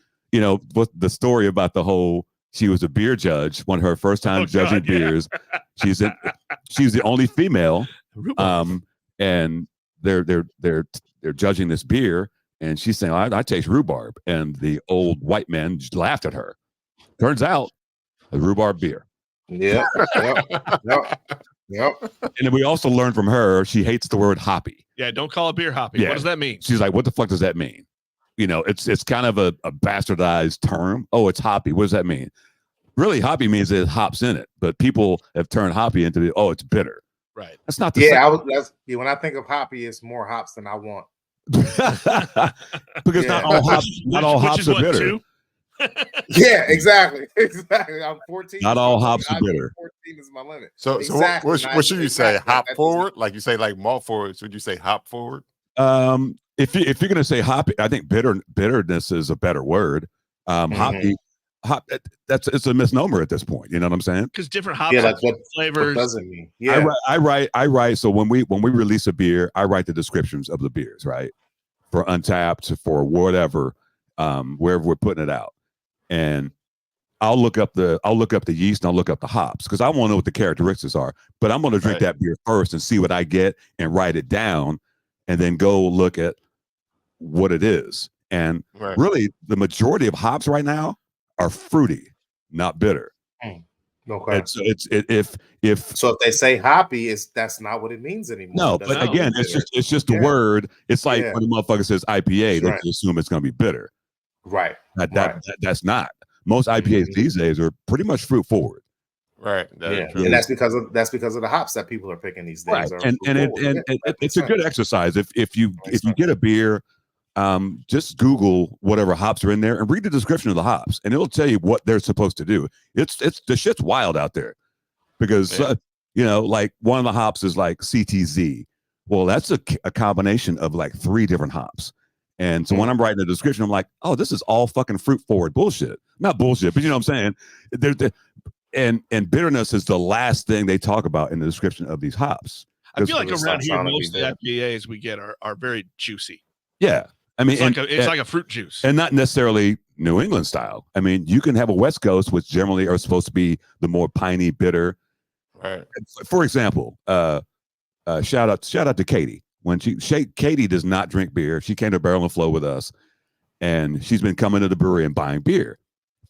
what the story about the whole. She was a beer judge, one of her first time judging beers. She's the only female, and they're judging this beer, and she's saying, I taste rhubarb, and the old white man just laughed at her. Turns out, a rhubarb beer. Yep. And then we also learned from her she hates the word hoppy. Yeah, don't call a beer hoppy. Yeah. What does that mean? She's like, what the fuck does that mean? It's kind of a bastardized term. Oh, it's hoppy. What does that mean? Really, hoppy means it hops in it, but people have turned hoppy into it's bitter. Right. That's not the same. When I think of hoppy, it's more hops than I want. Because not all hops are bitter. Two? Yeah, exactly. I'm 14. Not all hops are bitter. 14 is my limit. So exactly. what should you say? Hop forward? Like you say, like malt forward. Should you say hop forward? If you're gonna say hoppy, I think bitterness is a better word. Hoppy. It's a misnomer at this point. You know what I'm saying? Because different hops have flavors. What doesn't mean? Yeah. I write. So when we release a beer, I write the descriptions of the beers, right? For Untapped, for whatever, wherever we're putting it out, and I'll look up the yeast and I'll look up the hops because I want to know what the characteristics are. But I'm going to drink that beer first and see what I get and write it down, and then go look at what it is. And really, the majority of hops right now are fruity, not bitter. Okay. So if they say hoppy, that's not what it means anymore. No, but again, it's just a word. It's like when a motherfucker says IPA, they just assume it's going to be bitter. Right. That's not. Most IPAs these days are pretty much fruit forward. Right. And that's because of the hops that people are picking these days. Right. And it's a good exercise. If you get a beer, just Google whatever hops are in there and read the description of the hops, and it'll tell you what they're supposed to do. It's the shit's wild out there because like one of the hops is like CTZ. Well, that's a combination of like 3 different hops. And so when I'm writing the description, I'm like, oh, this is all fucking fruit forward bullshit. Not bullshit, but you know what I'm saying? And bitterness is the last thing they talk about in the description of these hops. I feel like around here, most of the IPAs we get are very juicy. Yeah. I mean, it's like a fruit juice. And not necessarily New England style. I mean, you can have a West Coast, which generally are supposed to be the more piney, bitter. Right. For example, shout out to Katie. Katie does not drink beer. She came to Barrel and Flow with us, and she's been coming to the brewery and buying beer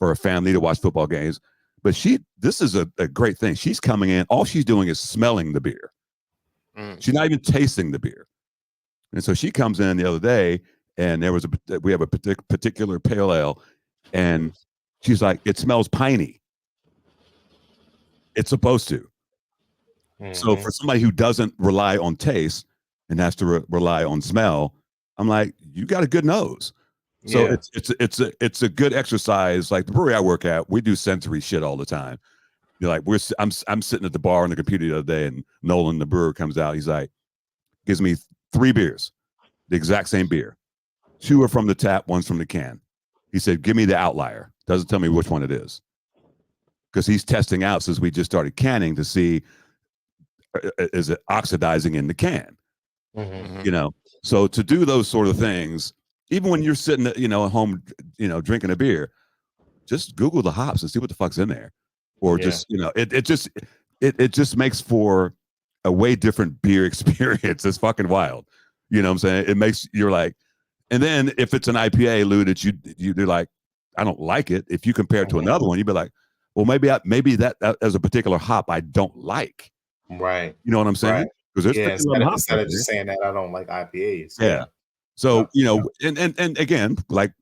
for her family to watch football games. But this is a great thing. She's coming in. All she's doing is smelling the beer. She's not even tasting the beer. And so she comes in the other day, and we have a particular pale ale, and she's like, it smells piney. It's supposed to. So for somebody who doesn't rely on taste and has to rely on smell, I'm like, you got a good nose. So it's a good exercise. Like the brewery I work at, we do sensory shit all the time. You're like, I'm sitting at the bar on the computer the other day, and Nolan, the brewer, comes out. He's like, gives me 3 beers, the exact same beer. 2 are from the tap, 1's from the can. He said, give me the outlier. Doesn't tell me which one it is. Because he's testing out since we just started canning to see, is it oxidizing in the can? So to do those sort of things, even when you're sitting at home, drinking a beer, just Google the hops and see what the fuck's in there. Or just, it just makes for a way different beer experience. It's fucking wild. You know what I'm saying? It makes, you're like, and then if it's an IPA, Lou, that you're like, I don't like it. If you compare it to another one, you'd be like, well, maybe that as a particular hop I don't like. Right. You know what I'm saying? Because instead of just saying that I don't like IPAs. Yeah. So and again, like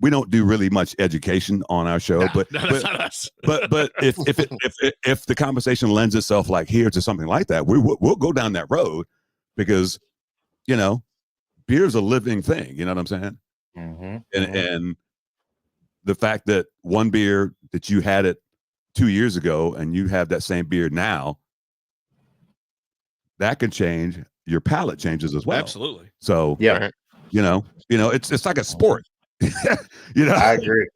we don't do really much education on our show, but that's not us. but if the conversation lends itself like here to something like that, we'll go down that road because beer is a living thing. You know what I'm saying? And the fact that one beer that you had it 2 years ago and you have that same beer now, that can change. Your palate changes as well. Absolutely. So it's like a sport. I agree.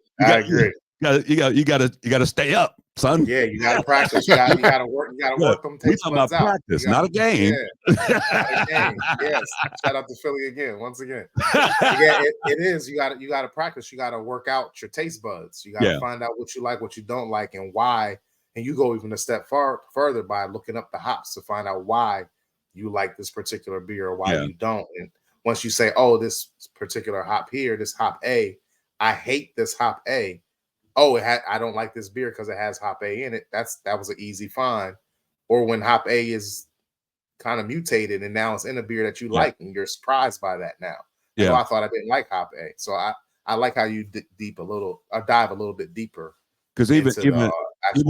You gotta stay up, son. Yeah, you gotta practice. You gotta work. You gotta work them. We talking about practice, not a game. Yeah. Yes. Shout out to Philly again, once again. Yeah, it is. You gotta practice. You gotta work out your taste buds. You gotta find out what you like, what you don't like, and why. And you go even a step further by looking up the hops to find out why you like this particular beer or why you don't. And once you say, oh, this particular hop here, this hop A, I hate this hop A. Oh, I don't like this beer because it has hop A in it. That was an easy find. Or when hop A is kind of mutated and now it's in a beer that you like and you're surprised by that now. Yeah. So I thought I didn't like hop A. So I like how you dive a little bit deeper. Because even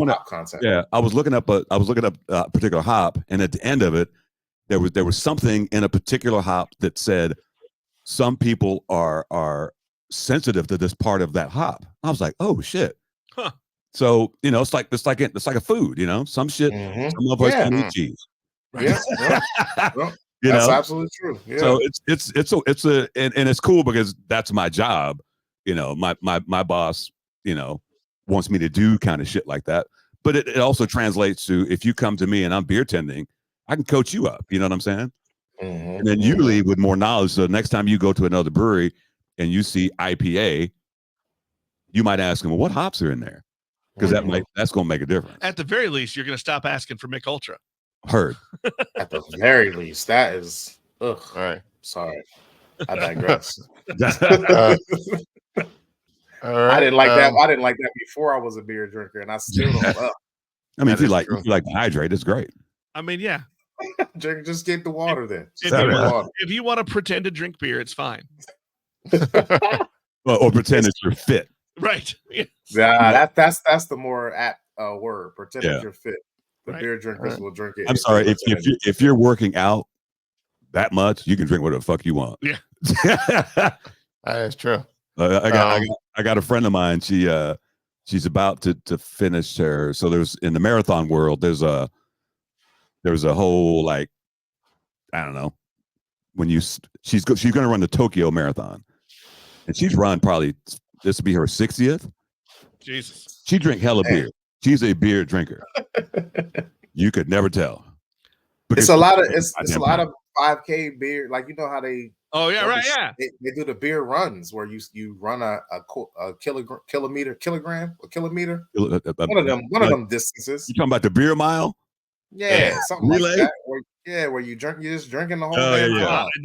hop content. Yeah, I was looking up a particular hop, and at the end of it, there was something in a particular hop that said some people are sensitive to this part of that hop. I was like, oh shit. Huh. So it's like a food, some shit. Some of us can eat cheese. Yeah. That's absolutely true. Yeah. So it's cool because that's my job. My boss, wants me to do kind of shit like that. But it also translates to if you come to me and I'm beer tending, I can coach you up. You know what I'm saying? And then you leave with more knowledge. So next time you go to another brewery and you see IPA, you might ask them, well, what hops are in there? Because that's going to make a difference. At the very least, you're going to stop asking for Mick Ultra. Heard. At the very least, that is. Ugh. All right. Sorry, I digress. All right. I didn't like that. I didn't like that before I was a beer drinker, and I still don't love. I mean, if you like to hydrate, it's great. I mean, yeah. Just get the water then. If you want to pretend to drink beer, it's fine. or pretend that you're fit. Right. Yeah, that's the more apt word. Pretend that you're fit. The beer drinkers will drink it. I'm sorry if you're working out that much, you can drink whatever the fuck you want. Yeah, that's true. I got a friend of mine. She's about to finish her. So there's in the marathon world. There's a whole I don't know when she's going to run the Tokyo Marathon, and she's run probably this will be her 60th. Jesus, she drink hella beer. She's a beer drinker. You could never tell. It's a lot of 5K beer. Like how they. Oh yeah, right. Yeah, they do the beer runs where you run a kilometer. One of them distances. You talking about the beer mile? Yeah, something relay? Like that. Where you just drinking the whole day.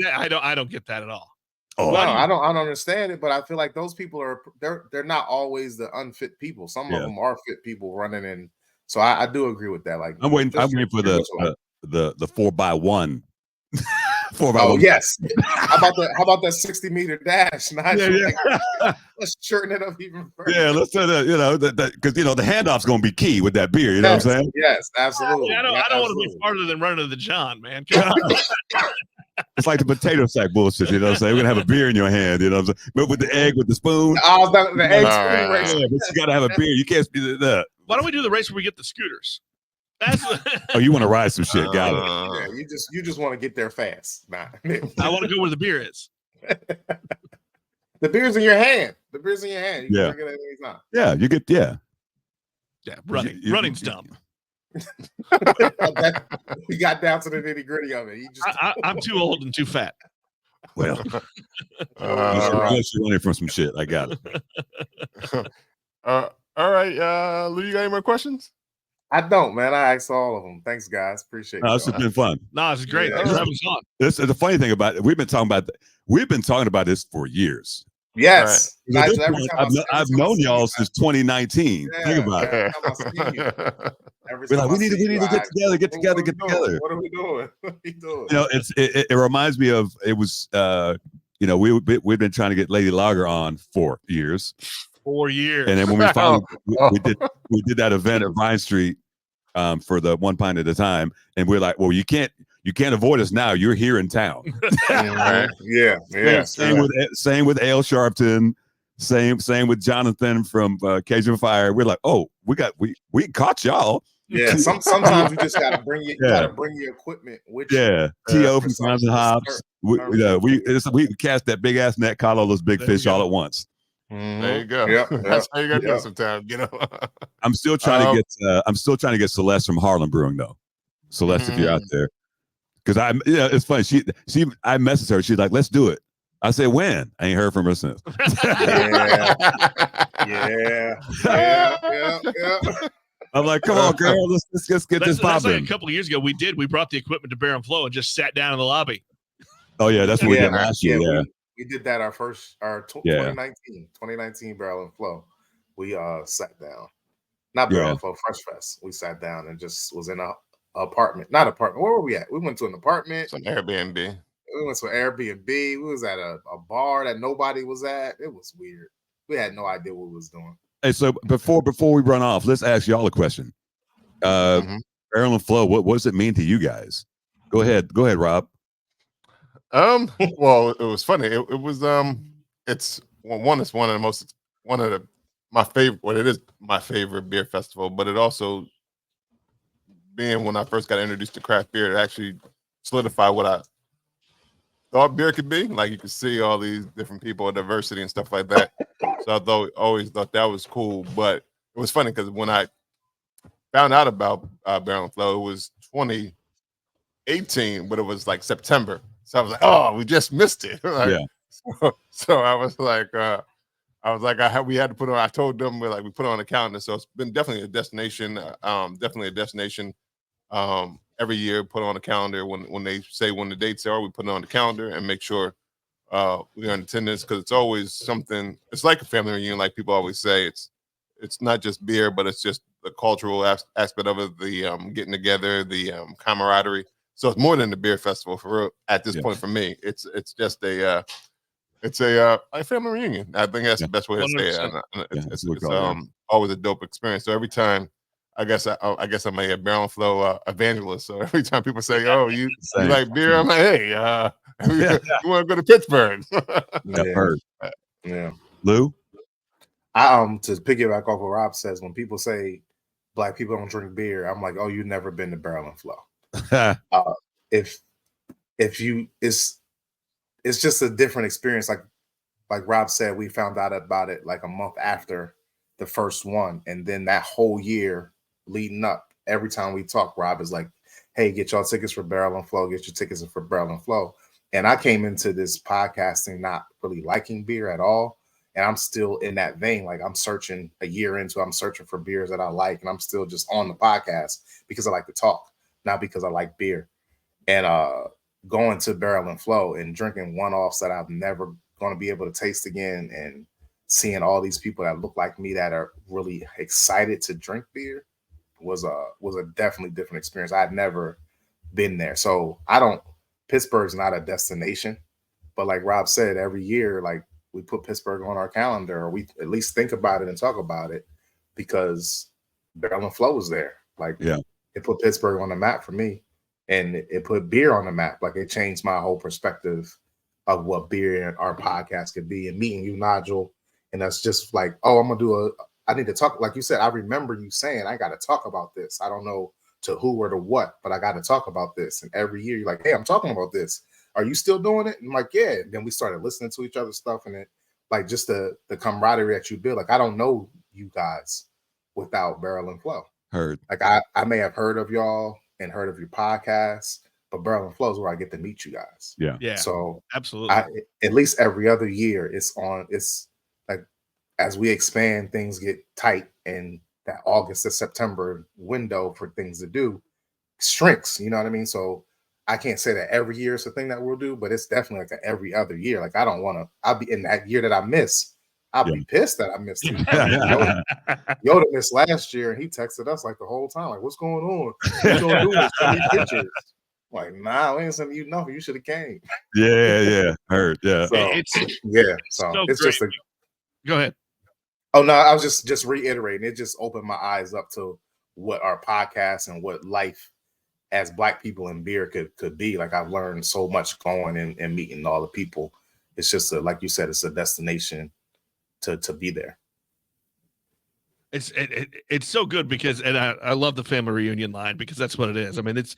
I don't get that at all. Oh, no, I don't understand it, but I feel like those people they're not always the unfit people. Some of them are fit people running in. So I do agree with that. Like I'm waiting for the 4x1. 4x1. Oh yes. How about that 60-meter dash? Let's shorten it up even further. Yeah, let's say that because the handoff's gonna be key with that beer. You know what I'm saying? Yes, absolutely. I don't want to be farther than running to the John, man. It's like the potato sack bullshit. You know what I'm saying? We're gonna have a beer in your hand. You know what I'm saying? But with the egg, with the spoon. Oh, the egg spoon race. Yeah, but you gotta have a beer. You can't be that. Why don't we do the race where we get the scooters? Oh, you want to ride some shit? Got it. Yeah, you just want to get there fast. Nah. I want to go where the beer is. The beer's in your hand. You can drink it at any time. Yeah, you get Yeah, running's dumb. We got down to the nitty gritty of it. I'm too old and too fat. Well, unless you're running from some shit, I got it. All right, Lou, you got any more questions? I don't, man. I asked all of them. Thanks, guys. Appreciate it. This has been fun. No, this is great. Thanks for having us on. This is the funny thing about it. We've been talking about this for years. Yes. Right. I've known y'all since 2019. Yeah, think about it. We're like, we need to get together. What are we doing? What are we doing? It reminds me of it was you know, we've been trying to get Lady Lager on for years. 4 years. And then when we finally we did that event at Vine Street for the 1 pint at a time, and we're like, well, you can't avoid us now. You're here in town. Yeah. Same with Ale Sharpton. Same with Jonathan from Cajun Fire. We're like, oh, we caught y'all. Yeah, sometimes you just gotta bring your equipment with you. Yeah, T.O. from Sons and Hops. We cast that big ass net, caught all those big fish all at once. There you go. That's how you got to do it sometimes, you know. I'm still trying to get Celeste from Harlem Brewing though. Celeste, if you're out there, because it's funny. I messaged her. She's like, let's do it. I said, when? I ain't heard from her since. Yeah. I'm like, come on, girl, let's get this popping. Like a couple of years ago, we brought the equipment to Bear and Flow and just sat down in the lobby. Oh yeah, that's what we did last year. Yeah, we did that our 2019 Barrel and Flow. We sat down, not Barrel and Flow, Fresh Fest. We sat down and just was in a apartment, not apartment. Where were we at? We went to an apartment, some Airbnb. We went to an Airbnb. We was at a bar that nobody was at. It was weird. We had no idea what we was doing. Hey, so before we run off, let's ask y'all a question. Barrel and Flow, what does it mean to you guys? Go ahead, Rob. Well, it was funny. It was it's one of my favorite. Well, it is my favorite beer festival, but it also, being when I first got introduced to craft beer, it actually solidified what I thought beer could be. Like, you could see all these different people, diversity and stuff like that. So I always thought that was cool. But it was funny because when I found out about Barrel and Flow, it was 2018, but it was like September. So I was like, oh, we just missed it. So I was like, we had to put on. I told them we put it on the calendar. So it's been definitely a destination. Every year, put on the calendar when they say when the dates are. We put it on the calendar and make sure we're in attendance, because it's always something. It's like a family reunion, like people always say. It's not just beer, but it's just the cultural aspect of it, the getting together, the camaraderie. So it's more than the beer festival for real at this point for me. It's just a family reunion. I think that's the best way to say it. It's always a dope experience. So every time, I guess I'm a Barrel and Flow evangelist. So every time people say, "Oh, you like beer," I'm like, "Hey, you want to go to Pittsburgh?" Yeah. Lou, to piggyback off what Rob says, when people say Black people don't drink beer, I'm like, "Oh, you've never been to Barrel and Flow." If you, it's just a different experience. Like Rob said, we found out about it like a month after the first one, and then that whole year leading up, every time we talk, Rob is like, hey, get y'all tickets for Barrel and Flow, get your tickets for Barrel and Flow. And I came into this podcasting not really liking beer at all, and I'm still in that vein. Like, I'm searching a year into, I'm searching for beers that I like, and I'm still just on the podcast because I like to talk, not because I like beer. And going to Barrel and Flow and drinking one-offs that I'm never going to be able to taste again, and seeing all these people that look like me that are really excited to drink beer was a definitely different experience. I had never been there. So Pittsburgh's not a destination, but like Rob said, every year, like, we put Pittsburgh on our calendar, or we at least think about it and talk about it, because Barrel and Flow was there. Like, it put Pittsburgh on the map for me, and it put beer on the map. Like, it changed my whole perspective of what beer and our podcast could be. And meeting you, Nigel, and that's just like, oh, I need to talk. Like you said, I remember you saying, I got to talk about this. I don't know to who or to what, but I got to talk about this. And every year you're like, hey, I'm talking about this. Are you still doing it? And I'm like, yeah. And then we started listening to each other's stuff, and it, like, just the camaraderie that you build. Like, I don't know you guys without Barrel and Flow. Heard. Like, I may have heard of y'all and heard of your podcast, but Barrel and Flow is where I get to meet you guys. Yeah. So absolutely. At least every other year it's like, as we expand, things get tight, and that August to September window for things to do shrinks. You know what I mean? So I can't say that every year is a thing that we'll do, but it's definitely like every other year. Like, I'll be in that year that I miss. I'll be pissed that I missed it. Yoda missed last year, and he texted us like the whole time, like, what's going on? What you gonna do? Send me pictures. Like, nah, we ain't sending you nothing. You should have came. Yeah. Heard. Yeah. So It's yeah, so so it's great. just a. Go ahead. Oh no, I was just reiterating. It just opened my eyes up to what our podcast and what life as Black people in beer could be. Like, I've learned so much going and meeting all the people. It's just like you said, it's a destination to be there. It's so good because, and I love the family reunion line because that's what it is. I mean, it's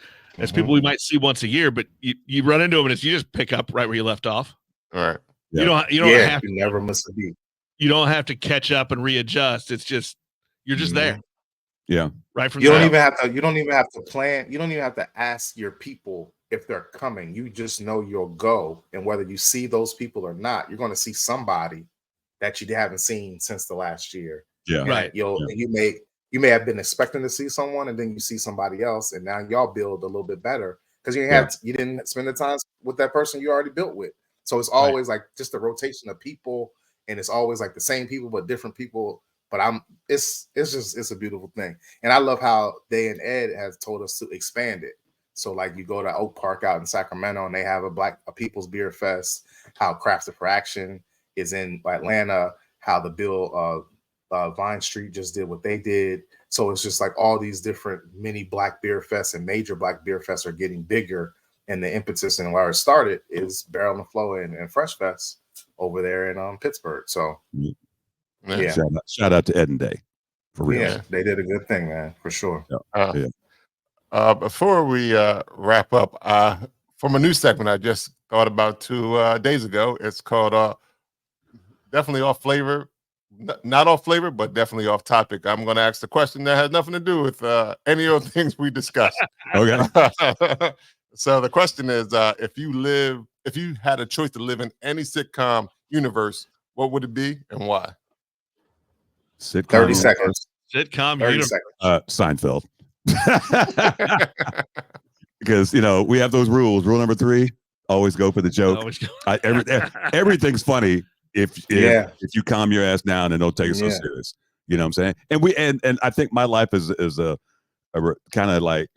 people we might see once a year, but you run into them and you just pick up right where you left off. All right. You don't have to, you never miss a beat. you don't have to catch up and readjust. It's just you're just there. Yeah. Right from You don't the even have to. You don't even have to plan. You don't even have to ask your people if they're coming. You just know you'll go, and whether you see those people or not, you're going to see somebody that you haven't seen since the last year. Yeah. And Right. You may have been expecting to see someone, and then you see somebody else, and now y'all build a little bit better because you didn't spend the time with that person you already built with. So it's always like just a rotation of people, and it's always like the same people but different people. But it's a beautiful thing, and I love how Day and Ed has told us to expand it. So like you go to Oak Park out in Sacramento, and they have a People's Beer Fest. How Crafted for Action is in Atlanta. How the Bill Vine Street just did what they did. So it's just like all these different mini Black Beer Fests and major Black Beer Fests are getting bigger. And the impetus and where it started is Barrel and Flow and Fresh Fest over there in Pittsburgh. So yeah. Shout out to Ed and Day. For real. Yeah, they did a good thing, man, for sure. Before we wrap up, from a new segment I just thought about 2 days ago. It's called Definitely Off Flavor. Not off flavor, but definitely off topic. I'm going to ask the question that has nothing to do with any of the things we discussed. Okay. So the question is, if you had a choice to live in any sitcom universe, what would it be and why? Sitcom. 30 seconds. Sitcom 30 universe. seconds. Seinfeld. Because we have those rules. Rule number 3: always go for the joke. Always go. Everything's funny if you calm your ass down and don't take it so serious. You know what I'm saying? And I think my life is a kind of like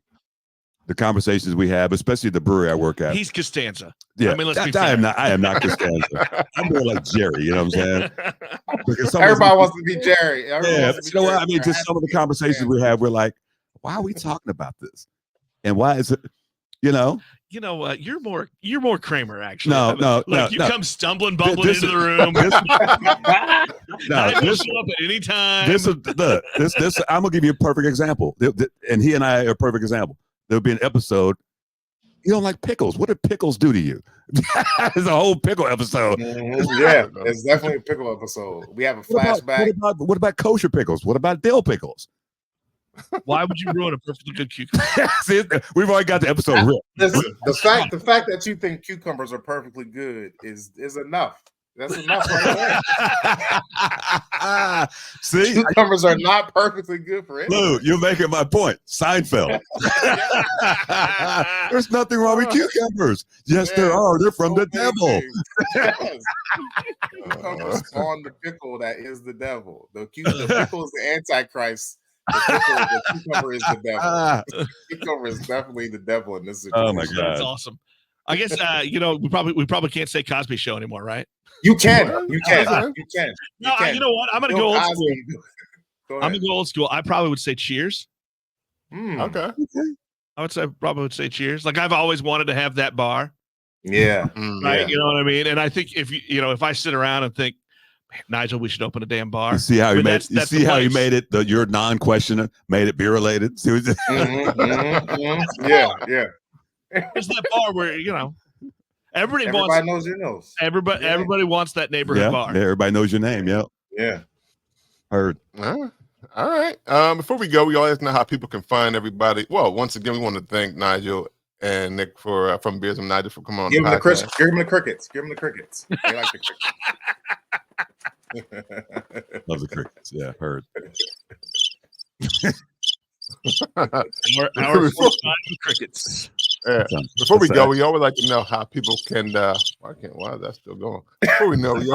the conversations we have, especially the brewery I work at. He's Costanza. Yeah, I mean, let's be I fair. am not Costanza. I'm more like Jerry. You know what I'm saying? Because Everybody wants to be Jerry. What? I mean, just some of the conversations we have, we're like, why are we talking about this? And why is it? You know what? You're more Kramer, actually. No. You come stumbling, bumbling into the room. This show up at any time. This. I'm gonna give you a perfect example, and he and I are a perfect example. There'll be an episode. You don't like pickles. What did pickles do to you? It's a whole pickle episode. Yeah, it's definitely a pickle episode. We have a flashback. What about kosher pickles? What about dill pickles? Why would you ruin a perfectly good cucumber? See, we've already got the episode real. Listen, the fact that you think cucumbers are perfectly good is enough. That's enough right there. See, cucumbers are not perfectly good for it. Lou, you're making my point. Seinfeld. There's nothing wrong with cucumbers. Yes, there are. They're from the devil. Yes. Cucumbers on the pickle that is the devil. The pickle is the Antichrist. The cucumber is the devil. The cucumber is definitely the devil in this situation. Oh my god, that's awesome. I guess we probably can't say Cosby Show anymore, right? You can. No, you know what? I'm gonna go old school. I'm gonna go old school. I probably would say Cheers. Okay. I would say Cheers. Like I've always wanted to have that bar. Yeah. Right. Yeah. You know what I mean? And I think if I sit around and think, Nigel, we should open a damn bar. You see how you made it. Your non-questioner made it beer related. See what Yeah. There's that bar where everybody knows your nose. Everybody wants that neighborhood bar. Yeah, everybody knows your name. Yep. Yeah. Heard. All right. Before we go, we always know how people can find everybody. Well, once again, we want to thank Nigel and Nick for from Beers and Nigel for coming on. Give them the crickets. Give them the crickets. They like the crickets. Love the crickets. Yeah, heard. Our crickets. Yeah. Before we go, we always like to know how people can. Why is that still going? Before we know, we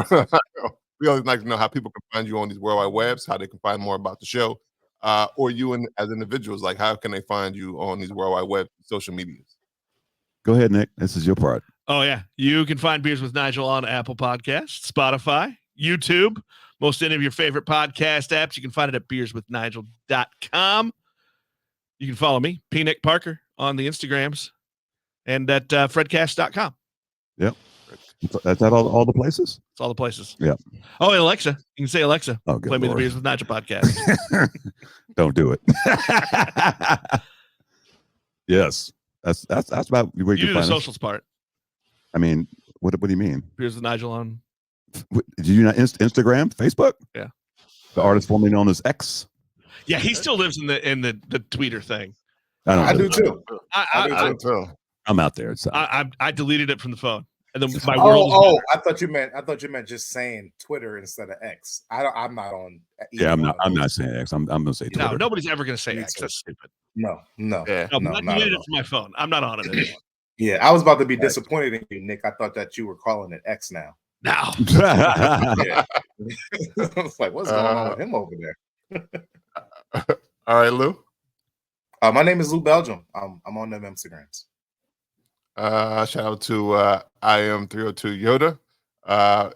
always like to know how people can find you on these worldwide webs, how they can find more about the show, or you as individuals. Like, how can they find you on these worldwide web social medias? Go ahead, Nick. This is your part. Oh, yeah. You can find Beers with Nigel on Apple Podcasts, Spotify, YouTube, most any of your favorite podcast apps. You can find it at beerswithnigel.com. You can follow me, P. Nick Parker, on the Instagrams and at fredcast.com. Yep. That's at all the places? It's all the places. Yeah. Oh, and Alexa. You can say, Alexa, Oh, good play me the Lord. Beers with Nigel podcast. Don't do it. Yes. That's about where You you do can the find us. socials part. I mean, what do you mean? Beers with Nigel on. Did you not Instagram, Facebook? Yeah. The artist formerly known as X. Yeah, he still lives in the tweeter thing. I do too. I do too. I'm out there. So. I deleted it from the phone, and then my world. Oh! I thought you meant just saying Twitter instead of X. I'm not on. Yeah, I'm not saying X. I'm gonna say Twitter. No, nobody's ever gonna say Me X. too. That's stupid. No. Yeah. No, No, I not deleted at it all. from my phone. I'm not on it anymore. Yeah, I was about to be disappointed in you, Nick. I thought that you were calling it X now. Now, Yeah. I was like, what's going on with him over there? All right, Lou. My name is Lou Belgium. I'm on them Instagrams. Shout out to I am 302 Yoda.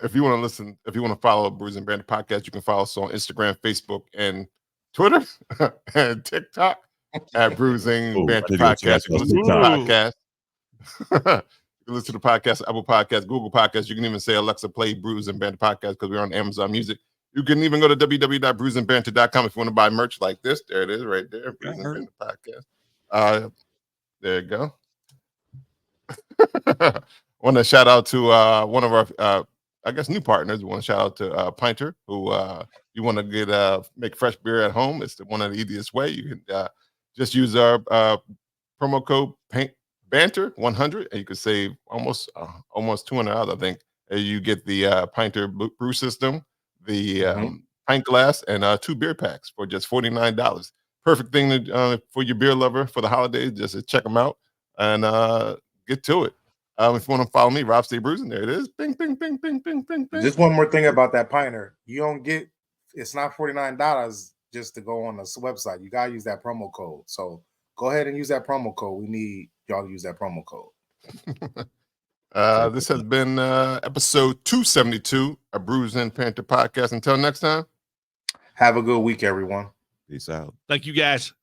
If you want to listen, if you want to follow Brews and Banter podcast, you can follow us on Instagram, Facebook, and Twitter and TikTok at Bruising Ooh, Banter I didn't even podcast. You can listen to the TikTok. podcast. You can listen to the podcast, Apple Podcast, Google Podcast. You can even say Alexa, play Brews and Banter podcast because we're on Amazon Music. You can even go to www.brewsandbanter.com if you want to buy merch like this. There it is, right there. Brews and Banter podcast. There you go. Want to shout out to one of our, I guess, new partners. We want to shout out to Banter, who you want to get make fresh beer at home. It's one of the easiest way. You can just use our promo code Banter 100, and you can save almost $200. I think you get the Banter brew system, the pint glass, and 2 beer packs for just $49. Perfect thing to, for your beer lover for the holidays. Just to check them out and get to it. If you want to follow me, Rob Stay Bruising, there it is. Bing, bing, bing, bing, bing, bing, bing. Just one more thing about that Piner. You don't get, it's not $49 just to go on the website. You got to use that promo code. So go ahead and use that promo code. We need y'all to use that promo code. This has been episode 272 of Brews and Banter podcast. Until next time. Have a good week, everyone. Peace out. thank you guys.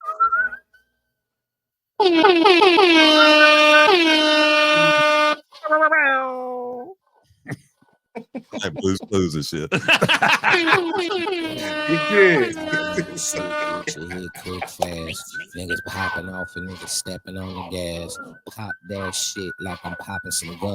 Like blues and shit. You did. Get your head quick, fast. Niggas popping off and niggas stepping on the gas. Pop that shit like I'm popping some gum.